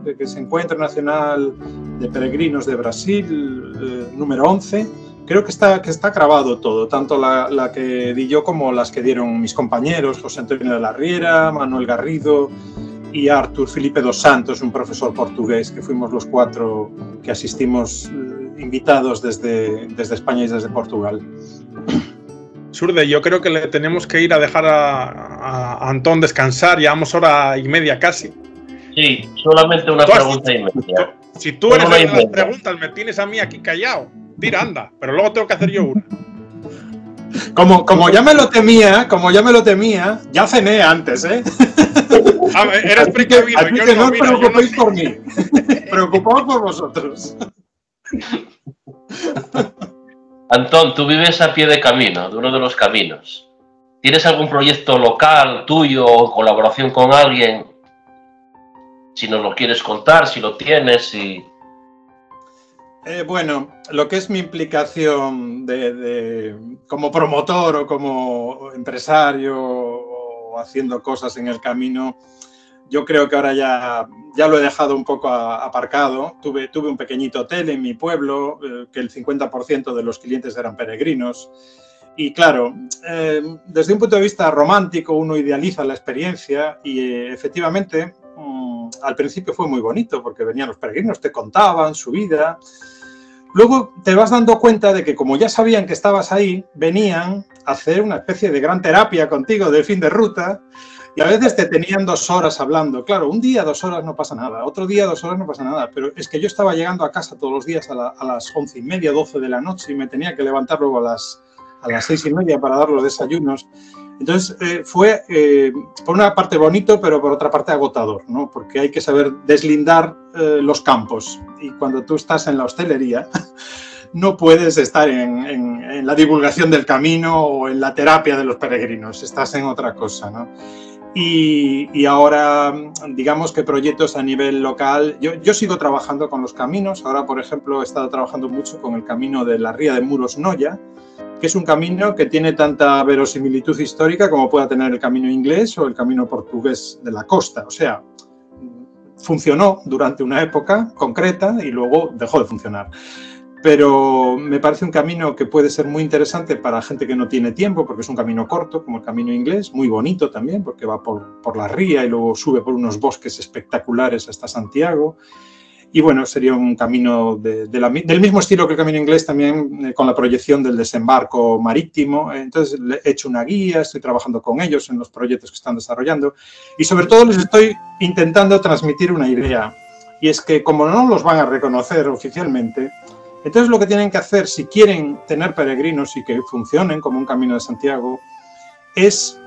que es Encuentro Nacional de Peregrinos de Brasil, número 11, creo que está grabado todo, tanto la que di yo como las que dieron mis compañeros, José Antonio de la Riera, Manuel Garrido y Artur Filipe dos Santos, un profesor portugués, que fuimos los 4 que asistimos invitados desde España y desde Portugal. Surde, yo creo que le tenemos que ir a dejar a Antón descansar, llevamos hora y media casi. Sí, solamente una pregunta y media. Si tú eres el de las preguntas, me tienes a mí aquí callado. Tira, anda, pero luego tengo que hacer yo una. Como ya me lo temía, ya cené antes, ¿eh? Eres precavido. Así que no os preocupéis por mí. Preocupaos por vosotros. Antón, tú vives a pie de camino, de uno de los caminos. ¿Tienes algún proyecto local tuyo o colaboración con alguien? Si nos lo quieres contar, si lo tienes, si... Bueno, lo que es mi implicación como promotor o como empresario o haciendo cosas en el camino, yo creo que ahora ya lo he dejado un poco aparcado. Tuve un pequeñito hotel en mi pueblo, que el 50% de los clientes eran peregrinos. Y claro, desde un punto de vista romántico uno idealiza la experiencia y efectivamente al principio fue muy bonito porque venían los peregrinos, te contaban su vida. Luego te vas dando cuenta de que como ya sabían que estabas ahí, venían a hacer una especie de gran terapia contigo de fin de ruta y a veces te tenían 2 horas hablando. Claro, un día 2 horas no pasa nada, otro día 2 horas no pasa nada, pero es que yo estaba llegando a casa todos los días a las 11:30, 12 de la noche y me tenía que levantar luego a las 6:30 para dar los desayunos. Entonces fue por una parte bonito, pero por otra parte agotador, ¿no? Porque hay que saber deslindar los campos y cuando tú estás en la hostelería no puedes estar en la divulgación del camino o en la terapia de los peregrinos, estás en otra cosa, ¿no? Y ahora, digamos que proyectos a nivel local, yo sigo trabajando con los caminos. Ahora, por ejemplo, he estado trabajando mucho con el camino de la Ría de Muros-Noia, que es un camino que tiene tanta verosimilitud histórica como pueda tener el camino inglés o el camino portugués de la costa. O sea, funcionó durante una época concreta y luego dejó de funcionar. Pero me parece un camino que puede ser muy interesante para gente que no tiene tiempo, porque es un camino corto, como el camino inglés, muy bonito también, porque va por la ría y luego sube por unos bosques espectaculares hasta Santiago. Y bueno, sería un camino del mismo estilo que el camino inglés, también con la proyección del desembarco marítimo. Entonces he hecho una guía, estoy trabajando con ellos en los proyectos que están desarrollando y sobre todo les estoy intentando transmitir una idea. Y es que como no los van a reconocer oficialmente, entonces lo que tienen que hacer si quieren tener peregrinos y que funcionen como un camino de Santiago es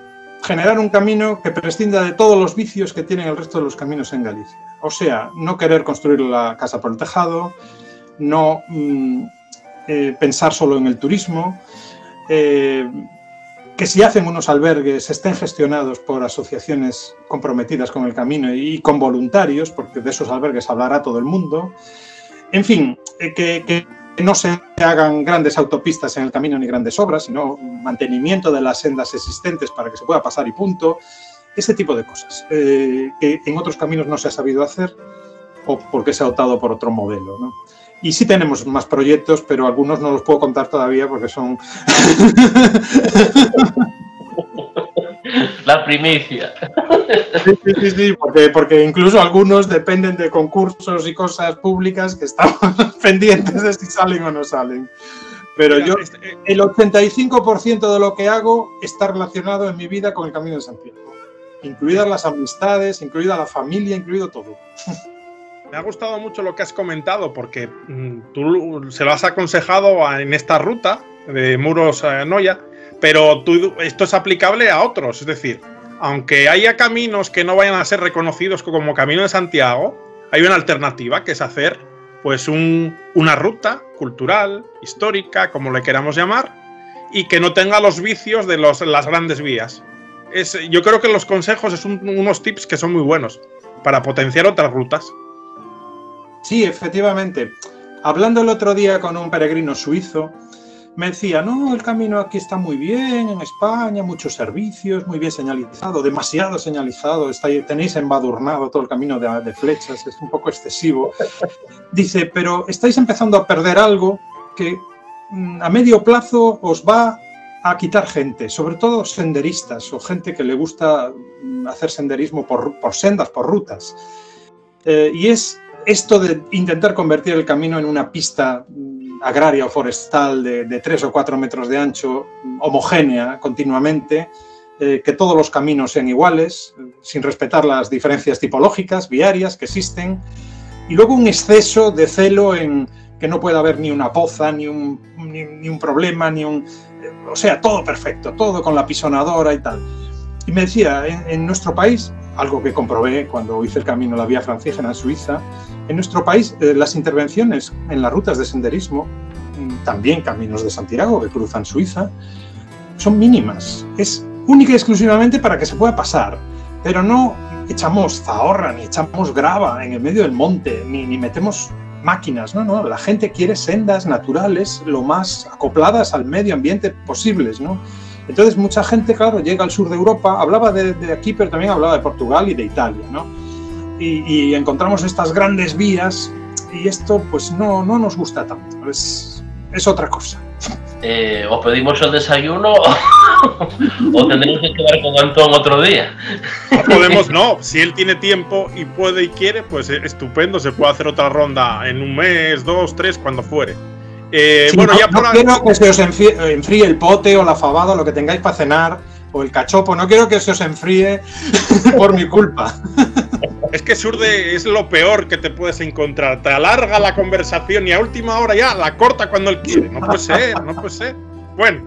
generar un camino que prescinda de todos los vicios que tienen el resto de los caminos en Galicia. O sea, no querer construir la casa por el tejado, no pensar solo en el turismo, que si hacen unos albergues estén gestionados por asociaciones comprometidas con el camino y con voluntarios, porque de esos albergues hablará todo el mundo. En fin, que no se hagan grandes autopistas en el camino ni grandes obras, sino mantenimiento de las sendas existentes para que se pueda pasar y punto. Ese tipo de cosas que en otros caminos no se ha sabido hacer o porque se ha optado por otro modelo, ¿no? Y sí tenemos más proyectos, pero algunos no los puedo contar todavía porque son... La primicia. Sí, porque incluso algunos dependen de concursos y cosas públicas que estamos pendientes de si salen o no salen. Pero yo, el 85% de lo que hago está relacionado en mi vida con el Camino de Santiago. Incluidas las amistades, incluida la familia, incluido todo. Me ha gustado mucho lo que has comentado porque tú se lo has aconsejado en esta ruta de Muros-Noia, pero esto es aplicable a otros. Es decir, aunque haya caminos que no vayan a ser reconocidos como Camino de Santiago, hay una alternativa que es hacer pues una ruta cultural, histórica, como le queramos llamar, y que no tenga los vicios de las grandes vías. Yo creo que los consejos son unos tips que son muy buenos para potenciar otras rutas. Sí, efectivamente. Hablando el otro día con un peregrino suizo, me decía, no, el camino aquí está muy bien, en España, muchos servicios, muy bien señalizado, demasiado señalizado, tenéis embadurnado todo el camino de flechas, es un poco excesivo. Dice, pero estáis empezando a perder algo que a medio plazo os va a quitar gente, sobre todo senderistas o gente que le gusta hacer senderismo por sendas, por rutas. Y es esto de intentar convertir el camino en una pista agraria o forestal de 3 o 4 metros de ancho, homogénea continuamente, que todos los caminos sean iguales, sin respetar las diferencias tipológicas, viarias que existen, y luego un exceso de celo en que no puede haber ni una poza, ni un problema, o sea, todo perfecto, todo con la pisonadora y tal. Y me decía, en nuestro país, algo que comprobé cuando hice el camino la Vía Francígena en Suiza, en nuestro país las intervenciones en las rutas de senderismo, también caminos de Santiago que cruzan Suiza, son mínimas. Es única y exclusivamente para que se pueda pasar, pero no echamos zahorra, ni echamos grava en el medio del monte, ni metemos máquinas, no, la gente quiere sendas naturales lo más acopladas al medio ambiente posibles, ¿no? Entonces mucha gente, claro, llega al sur de Europa, hablaba de aquí, pero también hablaba de Portugal y de Italia, ¿no? Y encontramos estas grandes vías y esto pues no nos gusta tanto, es otra cosa. O pedimos el desayuno o tendremos que quedar con Antón otro día. No, si él tiene tiempo y puede y quiere, pues estupendo, se puede hacer otra ronda en un mes, 2, 3, cuando fuere. Bueno, ya por quiero que se os enfríe el pote o la fabada, lo que tengáis para cenar, o el cachopo, no quiero que se os enfríe por mi culpa. Es que Surde es lo peor que te puedes encontrar. Te alarga la conversación y a última hora ya la corta cuando él quiere. No puede ser. Bueno,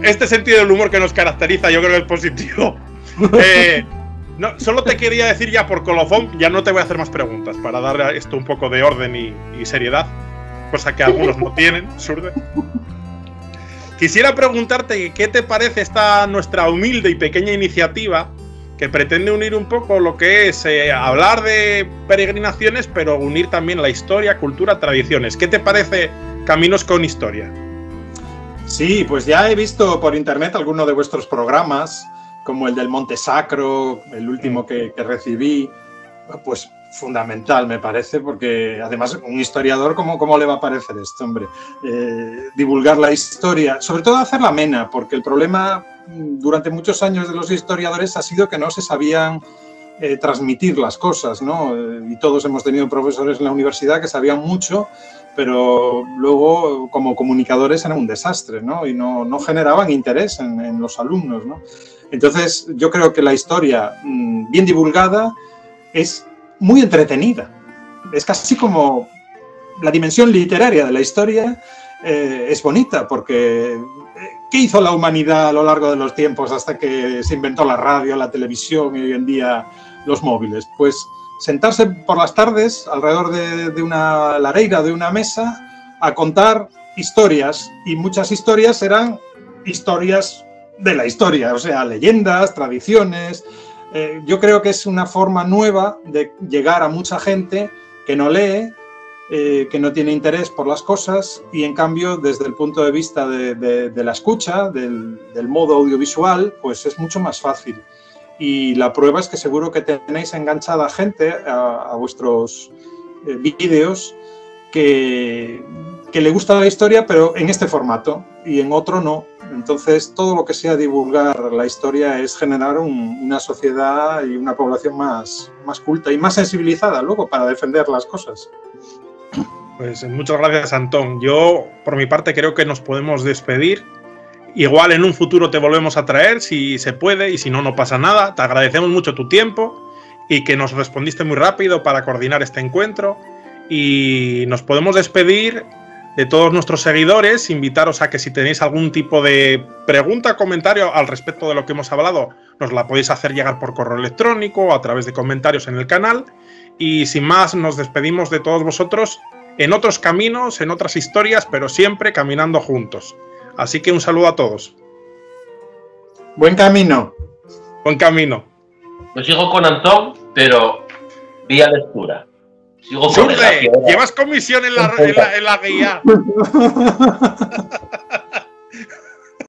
este sentido del humor que nos caracteriza yo creo que es positivo. No, solo te quería decir ya por colofón, ya no te voy a hacer más preguntas para dar a esto un poco de orden y seriedad, cosa que algunos no tienen, Surde. Quisiera preguntarte qué te parece esta nuestra humilde y pequeña iniciativa que pretende unir un poco lo que es hablar de peregrinaciones, pero unir también la historia, cultura, tradiciones. ¿Qué te parece Caminos con Historia? Sí, pues ya he visto por internet algunos de vuestros programas, como el del Monte Sacro, el último que recibí, pues fundamental me parece, porque además un historiador, ¿cómo le va a parecer esto, hombre? Divulgar la historia, sobre todo hacerla amena, porque el problema durante muchos años de los historiadores ha sido que no se sabían transmitir las cosas, ¿no? Y todos hemos tenido profesores en la universidad que sabían mucho, pero luego como comunicadores eran un desastre, ¿no? Y no generaban interés en los alumnos, ¿no? Entonces yo creo que la historia bien divulgada es muy entretenida. Es casi como la dimensión literaria de la historia es bonita, porque ¿qué hizo la humanidad a lo largo de los tiempos hasta que se inventó la radio, la televisión y hoy en día los móviles? Pues sentarse por las tardes alrededor de una lareira, de una mesa, a contar historias, y muchas historias eran historias de la historia, o sea, leyendas, tradiciones. Yo creo que es una forma nueva de llegar a mucha gente que no lee, que no tiene interés por las cosas, y en cambio desde el punto de vista de la escucha, del modo audiovisual, pues es mucho más fácil. Y la prueba es que seguro que tenéis enganchada gente a vuestros vídeos que le gusta la historia, pero en este formato, y en otro no. Entonces, todo lo que sea divulgar la historia es generar una sociedad y una población más culta y más sensibilizada luego para defender las cosas. Pues muchas gracias, Antón. Yo, por mi parte, creo que nos podemos despedir. Igual en un futuro te volvemos a traer, si se puede, y si no, no pasa nada. Te agradecemos mucho tu tiempo y que nos respondiste muy rápido para coordinar este encuentro. Y nos podemos despedir de todos nuestros seguidores, invitaros a que si tenéis algún tipo de pregunta o comentario al respecto de lo que hemos hablado, nos la podéis hacer llegar por correo electrónico o a través de comentarios en el canal. Y sin más, nos despedimos de todos vosotros en otros caminos, en otras historias, pero siempre caminando juntos. Así que un saludo a todos. Buen camino. Buen camino. Yo sigo con Antón, pero vía lectura. Sigo con Surde, llevas comisión en la guía.